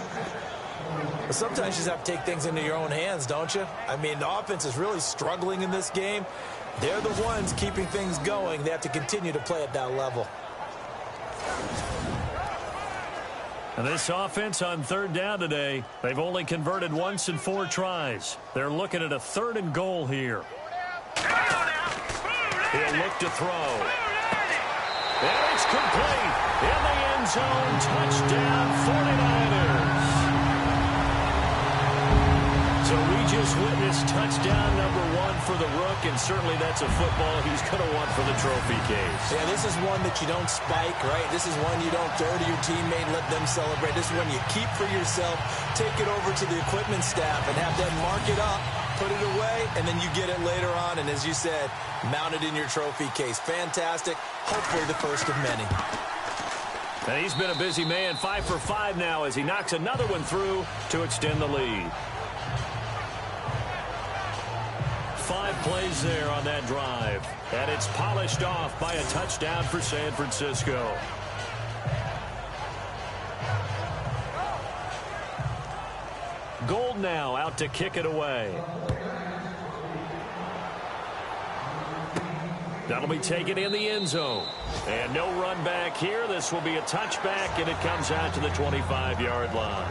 But sometimes you just have to take things into your own hands, don't you? I mean, the offense is really struggling in this game. They're the ones keeping things going. They have to continue to play at that level. And this offense on third down today, they've only converted once in 4 tries. They're looking at a 3rd and goal here. He'll look to throw. And it's complete. In the end zone, touchdown 49ers. So we just witnessed touchdown number 1 for the Rook, and certainly that's a football he's going to want for the trophy case. Yeah, this is one that you don't spike, right? This is one you don't throw to your teammate and let them celebrate. This is one you keep for yourself, take it over to the equipment staff, and have them mark it up, put it away, and then you get it later on, and as you said, mount it in your trophy case. Fantastic. Hopefully the first of many. And he's been a busy man, 5 for 5 now as he knocks another one through to extend the lead. 5 plays there on that drive. And it's polished off by a touchdown for San Francisco. Gold now out to kick it away. That'll be taken in the end zone. And no run back here. This will be a touchback, and it comes out to the 25-yard line.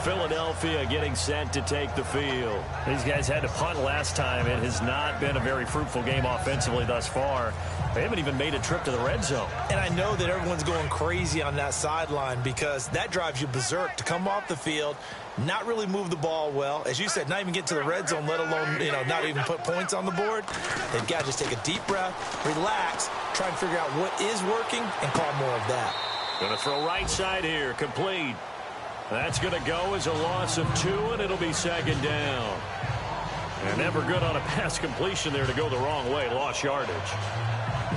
Philadelphia getting set to take the field. These guys had to punt last time. It has not been a very fruitful game offensively thus far. They haven't even made a trip to the red zone. And I know that everyone's going crazy on that sideline because that drives you berserk to come off the field, not really move the ball well. As you said, not even get to the red zone, let alone, not even put points on the board. They've got to just take a deep breath, relax, try and figure out what is working, and call more of that. Going to throw right side here, complete. That's going to go as a loss of 2, and it'll be 2nd down. And never good on a pass completion there to go the wrong way, lost yardage.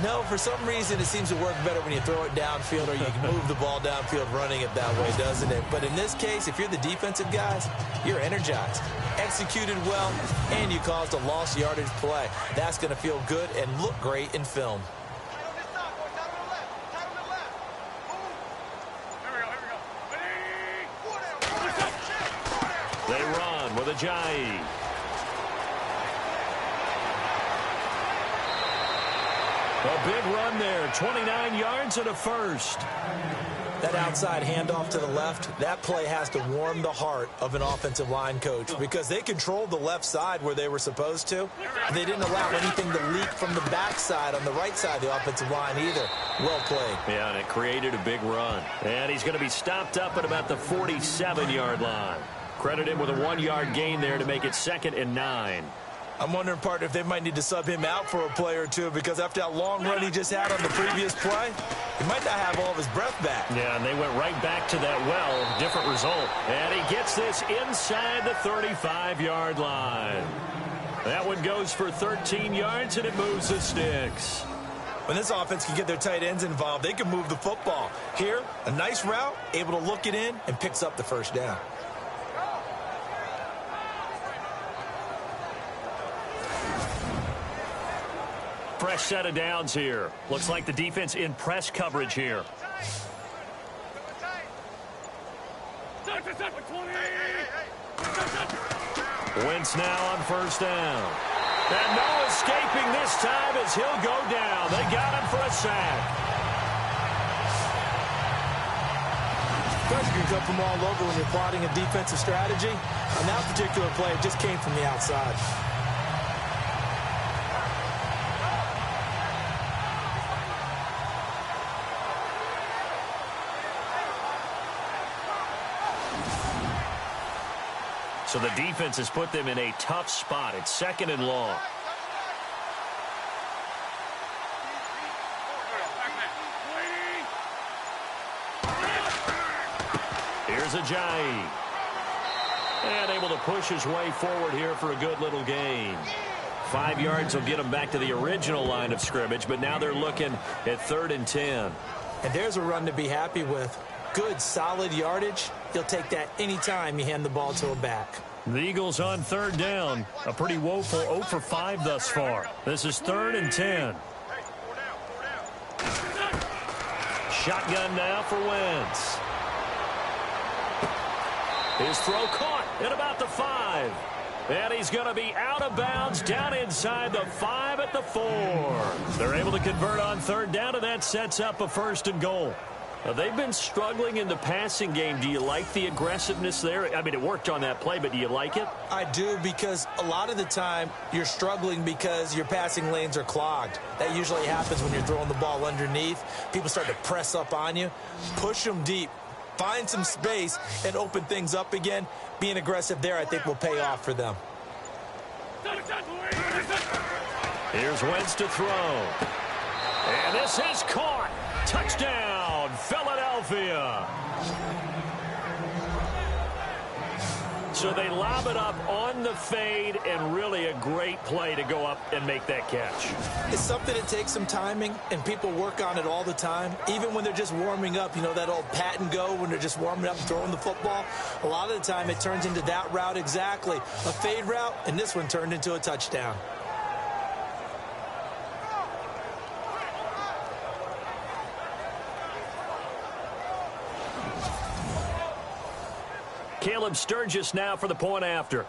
No, for some reason it seems to work better when you throw it downfield or you can move the ball downfield running it that way, doesn't it? But in this case, if you're the defensive guys, you're energized, executed well, and you caused a lost yardage play. That's going to feel good and look great in film. They run with Ajayi. A big run there, 29 yards and a first. That outside handoff to the left, that play has to warm the heart of an offensive line coach because they controlled the left side where they were supposed to. They didn't allow anything to leak from the backside on the right side of the offensive line either. Well played. Yeah, and it created a big run. And he's going to be stopped up at about the 47-yard line. Credit him with a 1-yard gain there to make it 2nd and 9. I'm wondering, partner, if they might need to sub him out for a play or two because after that long run he just had on the previous play, he might not have all of his breath back. Yeah, and they went right back to that well. Different result. And he gets this inside the 35-yard line. That one goes for 13 yards, and it moves the sticks. When this offense can get their tight ends involved, they can move the football. Here, a nice route, able to look it in, and picks up the first down. Fresh set of downs here. Looks like the defense in press coverage here. Wentz now on first down. And no escaping this time as he'll go down. They got him for a sack. Pressure can come from all over when you're plotting a defensive strategy. On that particular play, it just came from the outside. So the defense has put them in a tough spot. It's 2nd and long. Here's Ajayi. And able to push his way forward here for a good little gain. 5 yards will get him back to the original line of scrimmage, but now they're looking at 3rd and 10. And there's a run to be happy with. Good, solid yardage. You'll take that anytime you hand the ball to a back. The Eagles on 3rd down. A pretty woeful 0 for 5 thus far. This is 3rd and 10. Shotgun now for Wentz. His throw caught at about the 5. And he's going to be out of bounds down inside the 5 at the 4. They're able to convert on third down, and that sets up a 1st and goal. They've been struggling in the passing game. Do you like the aggressiveness there? I mean, it worked on that play, but do you like it? I do, because a lot of the time you're struggling because your passing lanes are clogged. That usually happens when you're throwing the ball underneath. People start to press up on you. Push them deep. Find some space and open things up again. Being aggressive there, I think, will pay off for them. Here's Wentz to throw. And this is caught. Touchdown, Philadelphia. So they lob it up on the fade, and really a great play to go up and make that catch. It's something that takes some timing, and people work on it all the time. Even when they're just warming up, you know, that old pat and go when they're just warming up and throwing the football. A lot of the time it turns into that route exactly. A fade route, and this one turned into a touchdown. Caleb Sturgis now for the point after.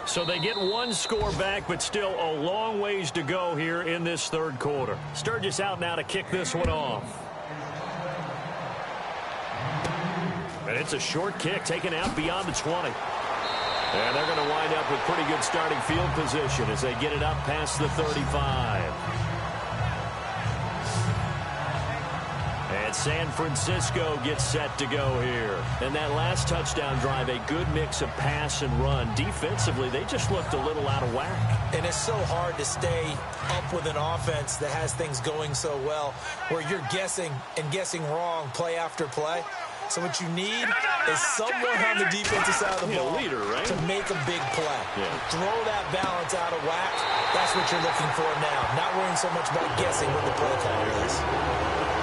So they get one score back, but still a long ways to go here in this third quarter. Sturgis out now to kick this one off. And it's a short kick taken out beyond the 20. And they're going to wind up with pretty good starting field position as they get it up past the 35. And San Francisco gets set to go here. And that last touchdown drive, a good mix of pass and run. Defensively, they just looked a little out of whack. And it's so hard to stay up with an offense that has things going so well, where you're guessing and guessing wrong play after play. So what you need is someone on the defensive side of the ball to make a big play. Throw that balance out of whack. That's what you're looking for now. Not worrying so much about guessing what the play call is.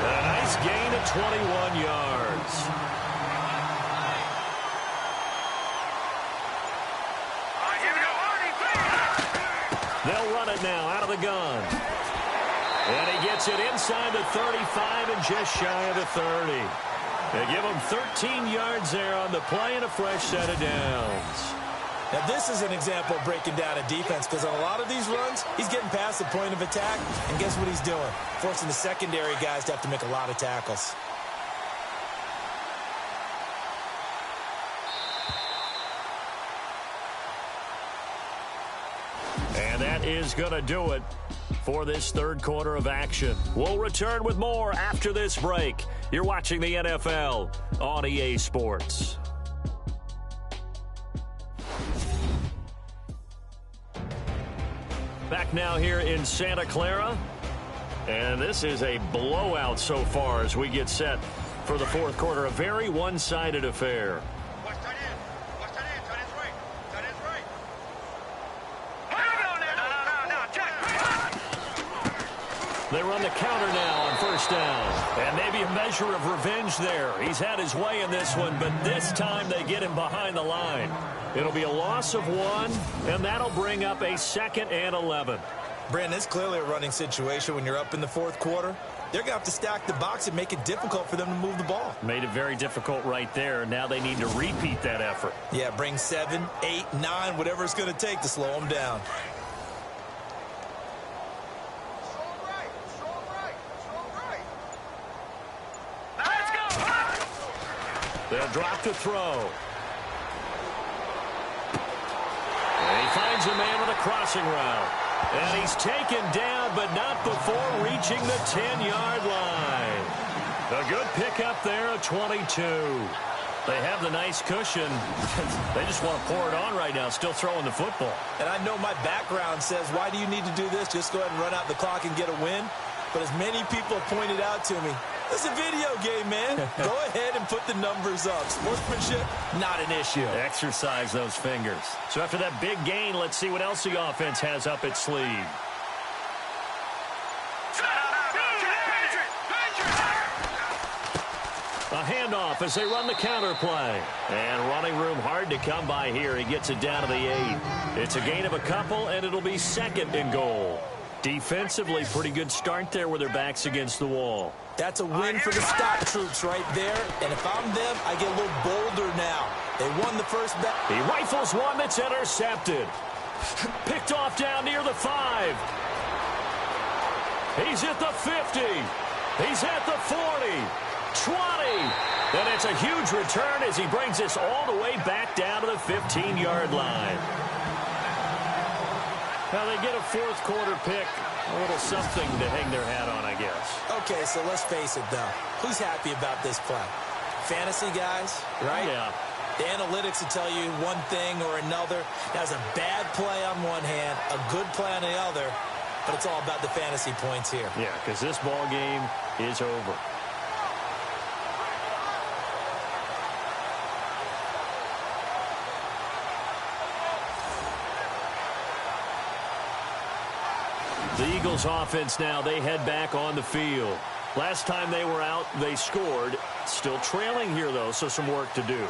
A nice gain of 21 yards. They'll run it now out of the gun. And he gets it inside the 35 and just shy of the 30. They give him 13 yards there on the play and a fresh set of downs. Now, this is an example of breaking down a defense, because on a lot of these runs, he's getting past the point of attack, and guess what he's doing? Forcing the secondary guys to have to make a lot of tackles. And that is going to do it for this third quarter of action. We'll return with more after this break. You're watching the NFL on EA Sports. Back now here in Santa Clara. And this is a blowout so far as we get set for the fourth quarter. A very one-sided affair. Watch tight end. Watch tight end. Tight end's right. Tight end's right. They run the counter now on first down. And maybe a measure of revenge there. He's had his way in this one, but this time they get him behind the line. It'll be a loss of 1, and that'll bring up a 2nd and 11. Brandon, it's clearly a running situation when you're up in the fourth quarter. They're going to have to stack the box and make it difficult for them to move the ball. Made it very difficult right there. Now they need to repeat that effort. Yeah, bring 7, 8, 9, whatever it's going to take to slow them down. They'll drop to throw. And he finds a man with a crossing route. And he's taken down, but not before reaching the 10-yard line. A good pickup there at 22. They have the nice cushion. They just want to pour it on right now, still throwing the football. And I know my background says, why do you need to do this? Just go ahead and run out the clock and get a win. But as many people have pointed out to me, it's a video game, man. Go ahead and put the numbers up. Sportsmanship, not an issue. Exercise those fingers. So after that big gain, let's see what else the offense has up its sleeve. A handoff as they run the counter play. And running room hard to come by here. He gets it down to the 8. It's a gain of a couple, and it'll be 2nd and goal. Defensively, pretty good start there with their backs against the wall. That's a win for the stop troops right there. And if I'm them, I get a little bolder now. They won the first bat. He rifles one that's intercepted. Picked off down near the 5. He's at the 50. He's at the 40. 20. And it's a huge return as he brings this all the way back down to the 15-yard line. Now they get a fourth quarter pick. A little something to hang their hat on, I guess. Okay, so let's face it, though. Who's happy about this play? Fantasy guys, right? Yeah. The analytics will tell you one thing or another. That was a bad play on one hand, a good play on the other, but it's all about the fantasy points here. Yeah, because this ball game is over. The Eagles offense now, they head back on the field. Last time they were out, they scored. Still trailing here, though, so some work to do.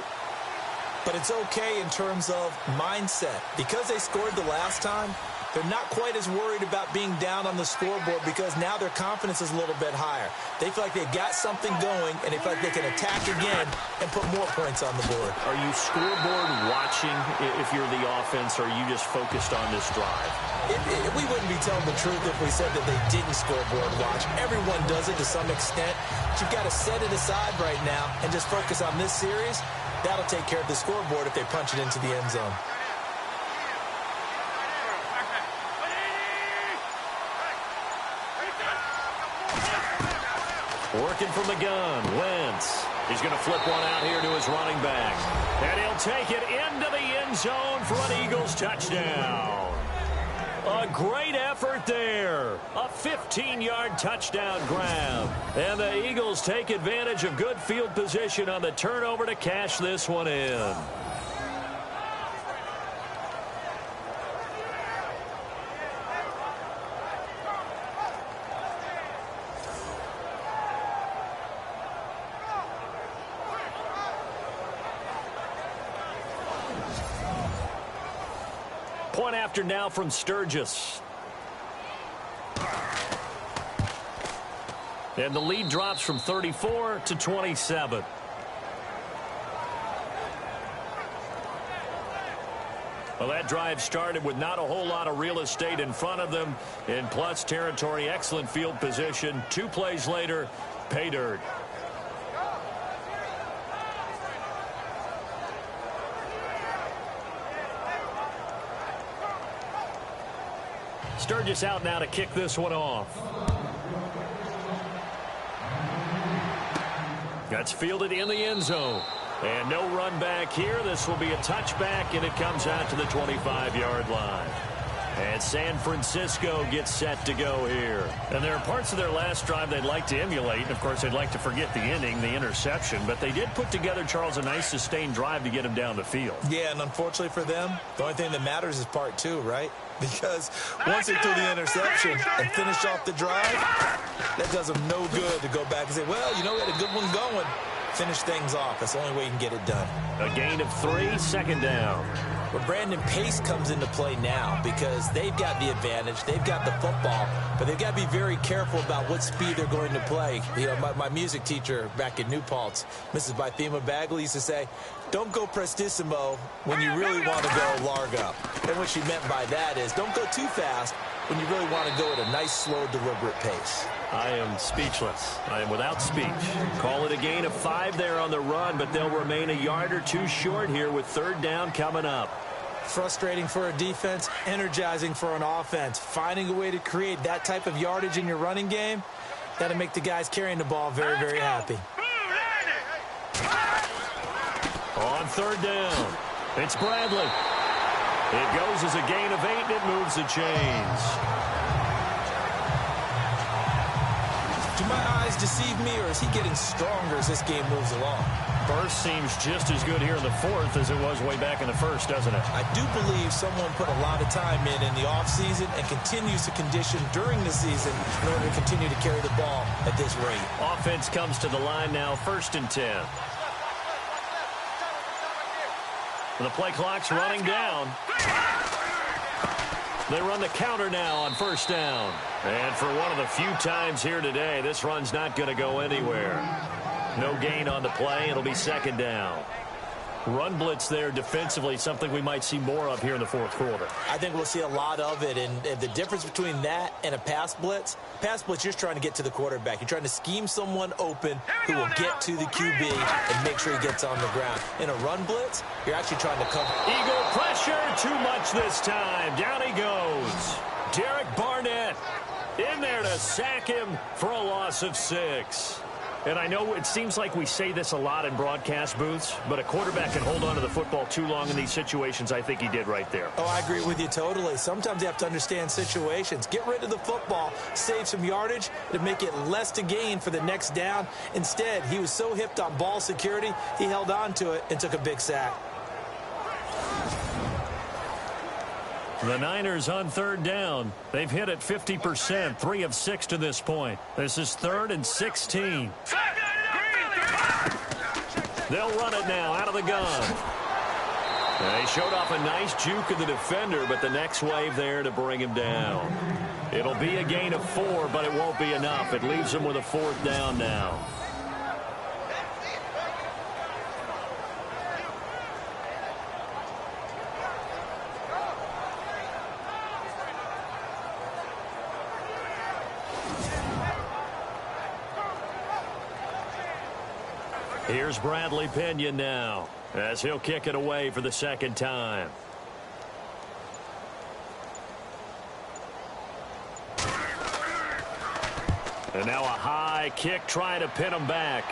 But it's okay in terms of mindset. Because they scored the last time, they're not quite as worried about being down on the scoreboard because now their confidence is a little bit higher. They feel like they've got something going, and they feel like they can attack again and put more points on the board. Are you scoreboard watching if you're the offense, or are you just focused on this drive? We wouldn't be telling the truth if we said that they didn't scoreboard watch. Everyone does it to some extent. But you've got to set it aside right now and just focus on this series. That'll take care of the scoreboard if they punch it into the end zone. Working from the gun, Wentz. He's going to flip one out here to his running back. And he'll take it into the end zone for an Eagles touchdown. A great effort there. A 15-yard touchdown grab. And the Eagles take advantage of good field position on the turnover to cash this one in. Point after now from Sturgis. And the lead drops from 34 to 27. Well, that drive started with not a whole lot of real estate in front of them. In plus territory, excellent field position. 2 plays later, pay dirt. Sturgis out now to kick this one off. That's fielded in the end zone. And no run back here. This will be a touchback, and it comes out to the 25-yard line. And San Francisco gets set to go here. And there are parts of their last drive they'd like to emulate. And, of course, they'd like to forget the inning, the interception. But they did put together, Charles, a nice sustained drive to get him down the field. Yeah, and unfortunately for them, the only thing that matters is part 2, right? Because once they threw the interception and finish off the drive, that does them no good to go back and say, well, you know, we had a good one going. Finish things off. That's the only way you can get it done. A gain of 3, second down. But Brandon, pace comes into play now because they've got the advantage. They've got the football, but they've got to be very careful about what speed they're going to play. You know, my music teacher back in New Paltz, Mrs. Bythema Bagley, used to say, don't go prestissimo when you really want to go largo. And what she meant by that is don't go too fast when you really want to go at a nice, slow, deliberate pace. I am speechless. I am without speech. Call it a gain of 5 there on the run, but they'll remain a yard or 2 short here with third down coming up. Frustrating for a defense, energizing for an offense. Finding a way to create that type of yardage in your running game, that'll make the guys carrying the ball very, very happy. On third down, it's Bradley. It goes as a gain of 8, and it moves the chains. Do my eyes deceive me, or is he getting stronger as this game moves along? Burst seems just as good here in the fourth as it was way back in the first, doesn't it? I do believe someone put a lot of time in the offseason and continues to condition during the season in order to continue to carry the ball at this rate. Offense comes to the line now, 1st and 10. The play clock's running down. They run the counter now on first down. And for one of the few times here today, this run's not going to go anywhere. No gain on the play. It'll be second down. Run blitz there defensively, something we might see more of here in the fourth quarter. I think we'll see a lot of it, and the difference between that and a pass blitz, you're just trying to get to the quarterback. You're trying to scheme someone open who will get to the QB and make sure he gets on the ground. In a run blitz, you're actually trying to cover. Eagle pressure, too much this time. Down he goes. Derek Barnett in there to sack him for a loss of 6. And I know it seems like we say this a lot in broadcast booths, but a quarterback can hold on to the football too long in these situations. I think he did right there. Oh, I agree with you totally. Sometimes you have to understand situations. Get rid of the football, save some yardage to make it less to gain for the next down. Instead, he was so hipped on ball security, he held on to it and took a big sack. The Niners on third down. They've hit it 50%, 3 of 6 to this point. This is 3rd and 16. They'll run it now out of the gun. They showed off a nice juke of the defender, but the next wave there to bring him down. It'll be a gain of 4, but it won't be enough. It leaves them with a 4th down now. Here's Bradley Pinion now, as he'll kick it away for the second time. And now a high kick trying to pin him back.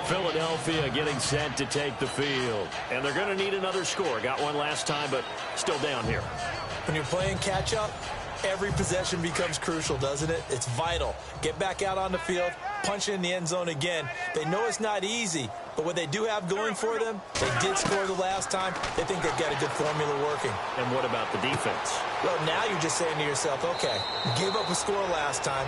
Philadelphia getting set to take the field. And they're going to need another score. Got one last time, but still down here. When you're playing catch-up, every possession becomes crucial, doesn't it? It's vital. Get back out on the field, punch in the end zone again. They know it's not easy, but what they do have going for them, they did score the last time. They think they've got a good formula working. And what about the defense? Well, now you're just saying to yourself, okay, we gave up a score last time.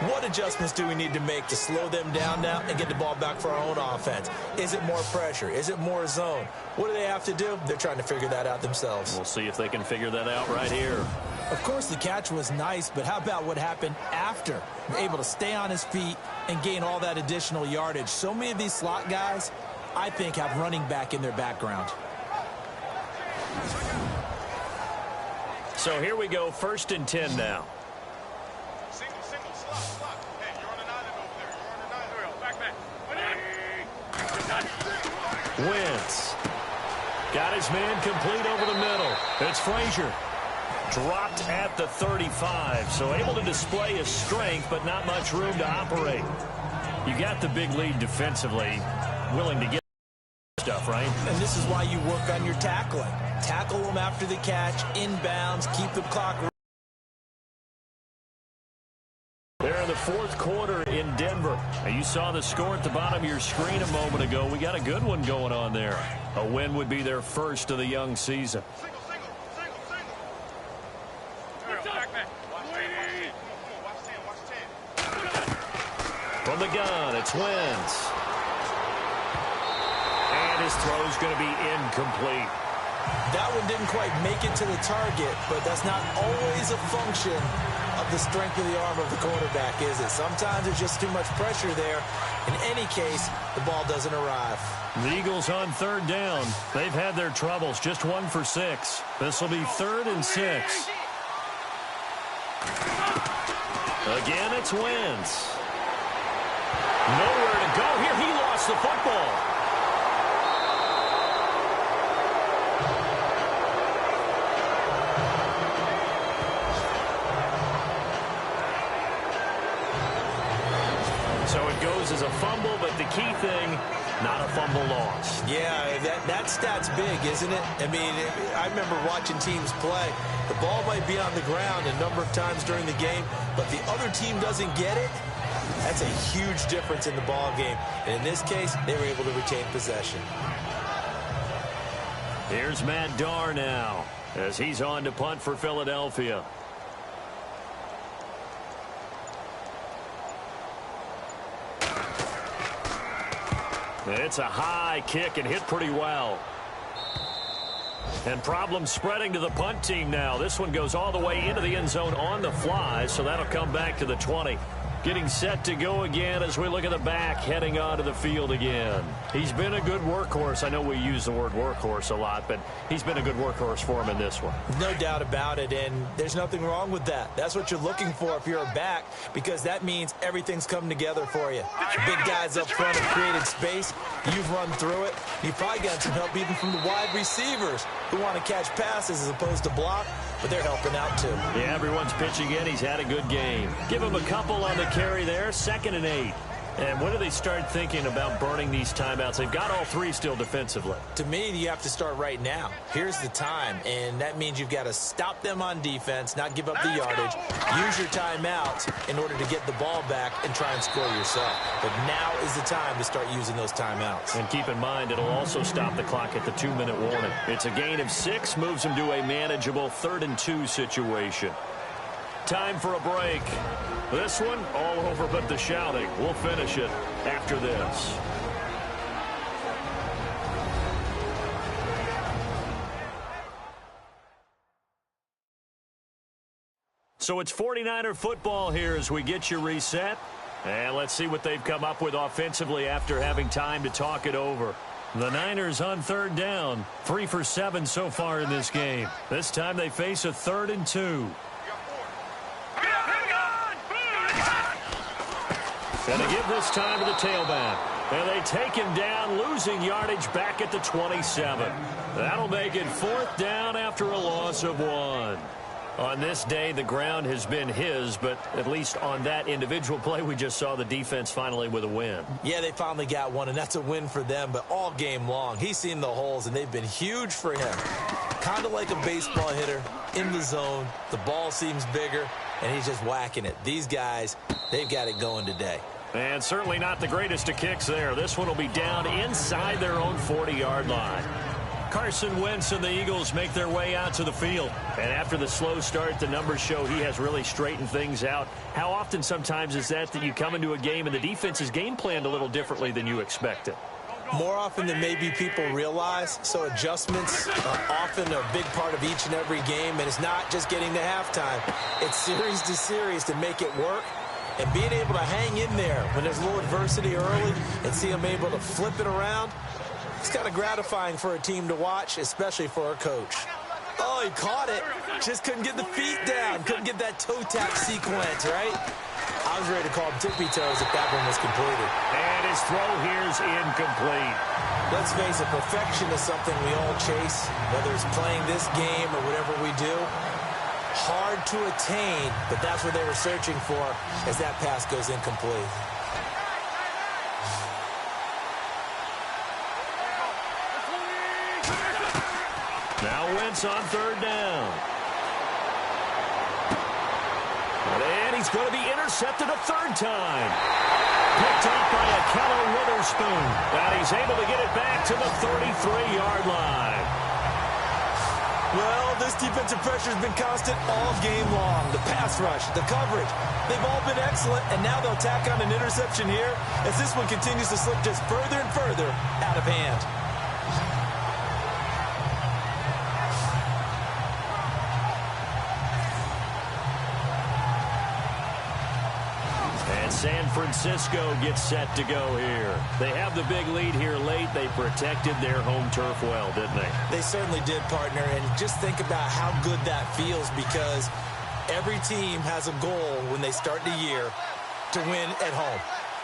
What adjustments do we need to make to slow them down now and get the ball back for our own offense? Is it more pressure? Is it more zone? What do they have to do? They're trying to figure that out themselves. We'll see if they can figure that out right here. Of course, the catch was nice, but how about what happened after? Able to stay on his feet and gain all that additional yardage. So many of these slot guys, I think, have running back in their background. So here we go, 1st and 10 now. Wentz got his man complete over the middle. It's Frazier. Dropped at the 35, so able to display his strength, but not much room to operate. You got the big lead defensively, willing to get stuff, right? And this is why you work on your tackling. Tackle them after the catch, inbounds, keep the clock. They're in the 4th quarter in Denver. Now, you saw the score at the bottom of your screen a moment ago. We got a good one going on there. A win would be their first of the young season. From the gun, it's Wentz. And his throw's going to be incomplete. That one didn't quite make it to the target, but that's not always a function of the strength of the arm of the quarterback, is it? Sometimes there's just too much pressure there. In any case, the ball doesn't arrive. The Eagles on 3rd down. They've had their troubles, just 1 for 6. This will be 3rd and 6. Again, it's Wentz. Nowhere to go here. He lost the football. So it goes as a fumble, but the key thing, not a fumble loss. Yeah, that stat's big, isn't it? I mean, I remember watching teams play. The ball might be on the ground a number of times during the game, but the other team doesn't get it. That's a huge difference in the ball game. And in this case, they were able to retain possession. Here's Matt Darr now as he's on to punt for Philadelphia. It's a high kick and hit pretty well. And problems spreading to the punt team now. This one goes all the way into the end zone on the fly, so that'll come back to the 20. Getting set to go again as we look at the back, heading onto the field again. He's been a good workhorse. I know we use the word workhorse a lot, but he's been a good workhorse for him in this one. No doubt about it, and there's nothing wrong with that. That's what you're looking for if you're a back, because that means everything's come together for you. The big guys up front have created space. You've run through it. You've probably got some help even from the wide receivers who want to catch passes as opposed to block, but they're helping out too. Yeah, everyone's pitching in. He's had a good game. Give him a couple on the carry there. 2nd and 8. And when do they start thinking about burning these timeouts? They've got all 3 still defensively. To me, you have to start right now. Here's the time, and that means you've got to stop them on defense, not give up the yardage, use your timeouts in order to get the ball back and try and score yourself. But now is the time to start using those timeouts. And keep in mind, it'll also stop the clock at the 2-minute warning. It's a gain of 6, moves them to a manageable 3rd and 2 situation. Time for a break. This one, all over but the shouting. We'll finish it after this. So it's 49er football here as we get you reset. And let's see what they've come up with offensively after having time to talk it over. The Niners on 3rd down. 3 for 7 so far in this game. This time they face a 3rd and 2. And they give this time to the tailback. And they take him down, losing yardage back at the 27. That'll make it 4th down after a loss of 1. On this day, the ground has been his, but at least on that individual play, we just saw the defense finally with a win. Yeah, they finally got one, and that's a win for them, but all game long, he's seen the holes, and they've been huge for him. Kind of like a baseball hitter in the zone. The ball seems bigger, and he's just whacking it. These guys, they've got it going today. And certainly not the greatest of kicks there. This one will be down inside their own 40-yard line. Carson Wentz and the Eagles make their way out to the field. And after the slow start, the numbers show he has really straightened things out. How often sometimes is that you come into a game and the defense is game planned a little differently than you expected? More often than maybe people realize. So adjustments are often a big part of each and every game. And it's not just getting to halftime. It's series to series to make it work. And being able to hang in there when there's a little adversity early and see them able to flip it around, it's kind of gratifying for a team to watch, especially for a coach. Oh, he caught it. Just couldn't get the feet down. Couldn't get that toe tap sequence, right? I was ready to call him tippy toes if that one was completed. And his throw here is incomplete. Let's face it, perfection is something we all chase, whether it's playing this game or whatever we do. Hard to attain, but that's what they were searching for as that pass goes incomplete. Now Wentz on 3rd down. And he's going to be intercepted a 3rd time. Picked up by a Keller Witherspoon. And he's able to get it back to the 33-yard line. Well, this defensive pressure has been constant all game long. The pass rush, the coverage, they've all been excellent, and now they'll tack on an interception here as this one continues to slip just further and further out of hand. San Francisco gets set to go here. They have the big lead here late. They protected their home turf well, didn't they? They certainly did, partner. And just think about how good that feels, because every team has a goal when they start the year to win at home.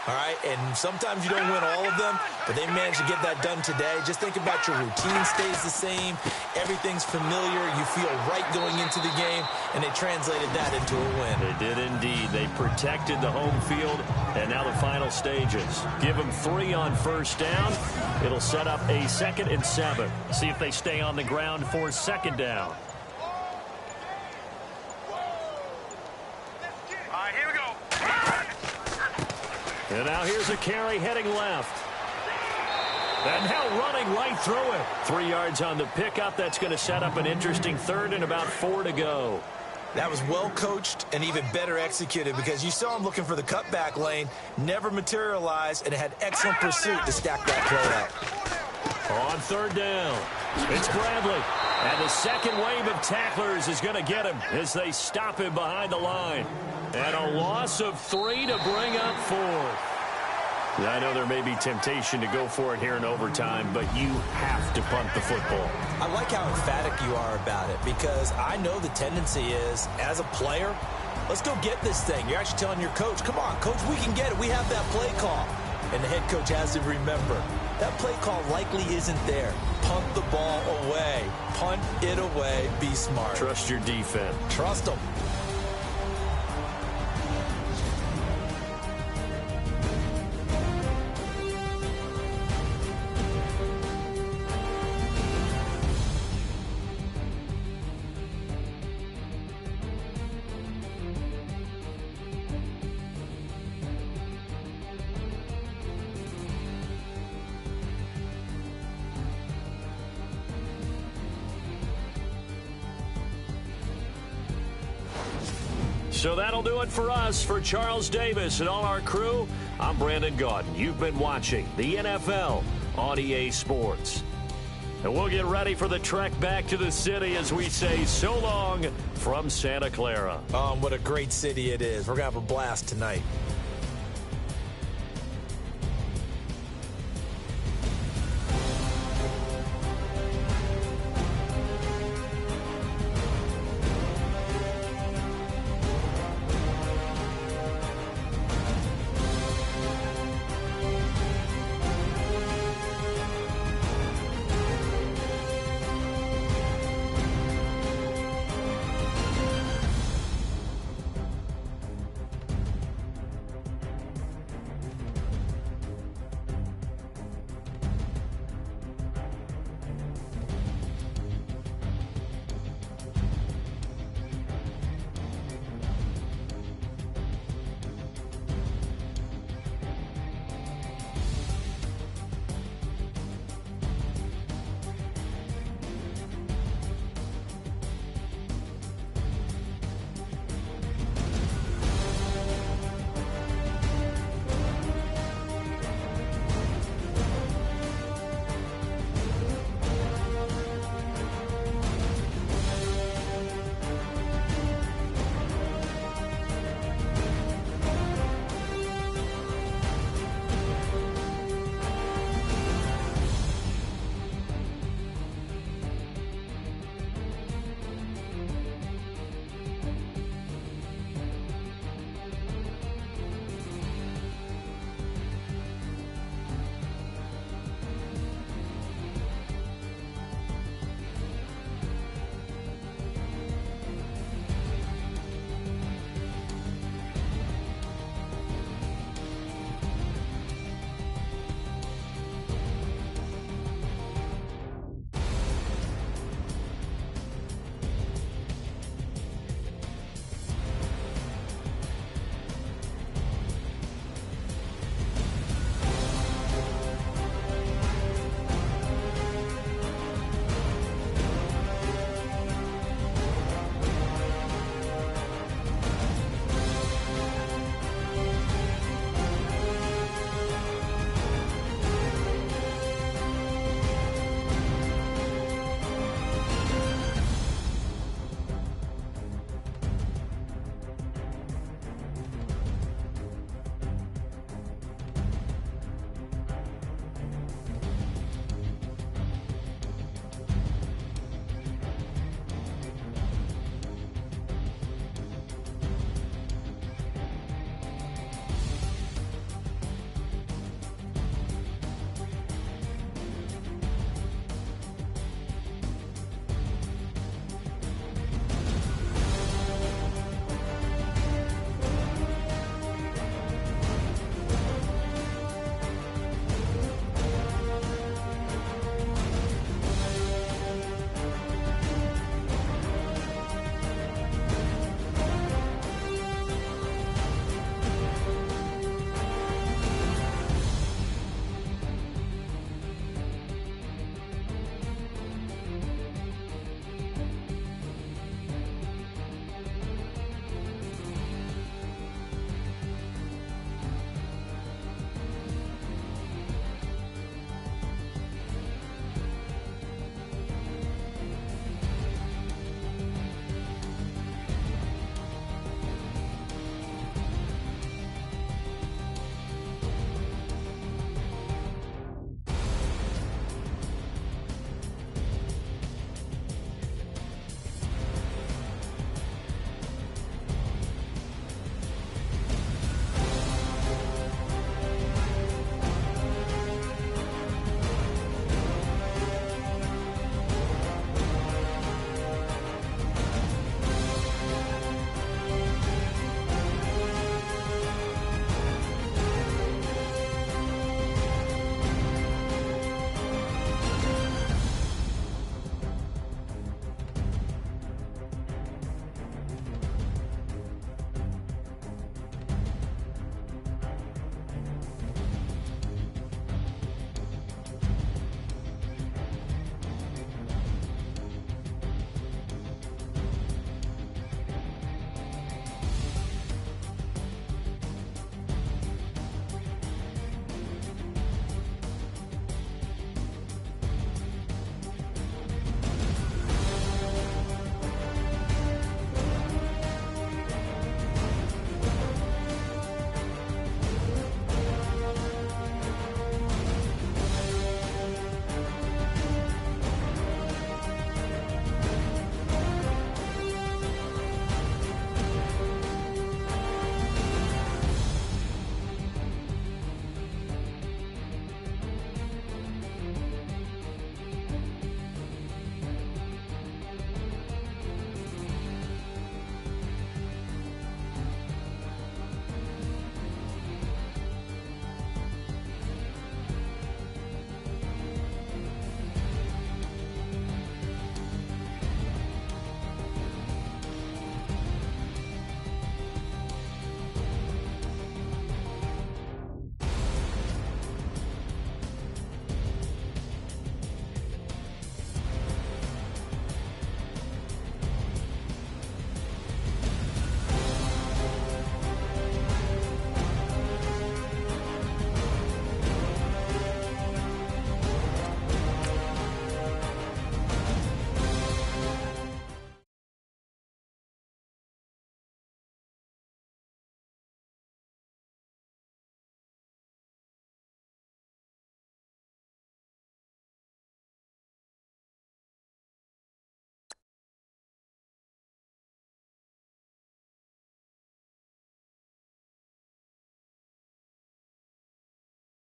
All right, and sometimes you don't win all of them, but they managed to get that done today. Just think about your routine stays the same. Everything's familiar. You feel right going into the game, and they translated that into a win. They did indeed. They protected the home field, and now the final stages. Give them 3 on 1st down. It'll set up a 2nd and 7. See if they stay on the ground for 2nd down. And now here's a carry heading left. And now running right through it. 3 yards on the pickup. That's going to set up an interesting 3rd and about 4 to go. That was well coached and even better executed because you saw him looking for the cutback lane, never materialized, and had excellent pursuit to stack that play up. On third down, it's Bradley. And the second wave of tacklers is going to get him as they stop him behind the line. And a loss of 3 to bring up 4. I know there may be temptation to go for it here in overtime, but you have to punt the football. I like how emphatic you are about it because I know the tendency is, as a player, let's go get this thing. You're actually telling your coach, come on, coach, we can get it. We have that play call. And the head coach has to remember, that play call likely isn't there. Punt the ball away. Punt it away. Be smart. Trust your defense. Trust them. So that'll do it for us. For Charles Davis and all our crew, I'm Brandon Gaudin. You've been watching the NFL on EA Sports. And we'll get ready for the trek back to the city as we say so long from Santa Clara. What a great city it is. We're going to have a blast tonight.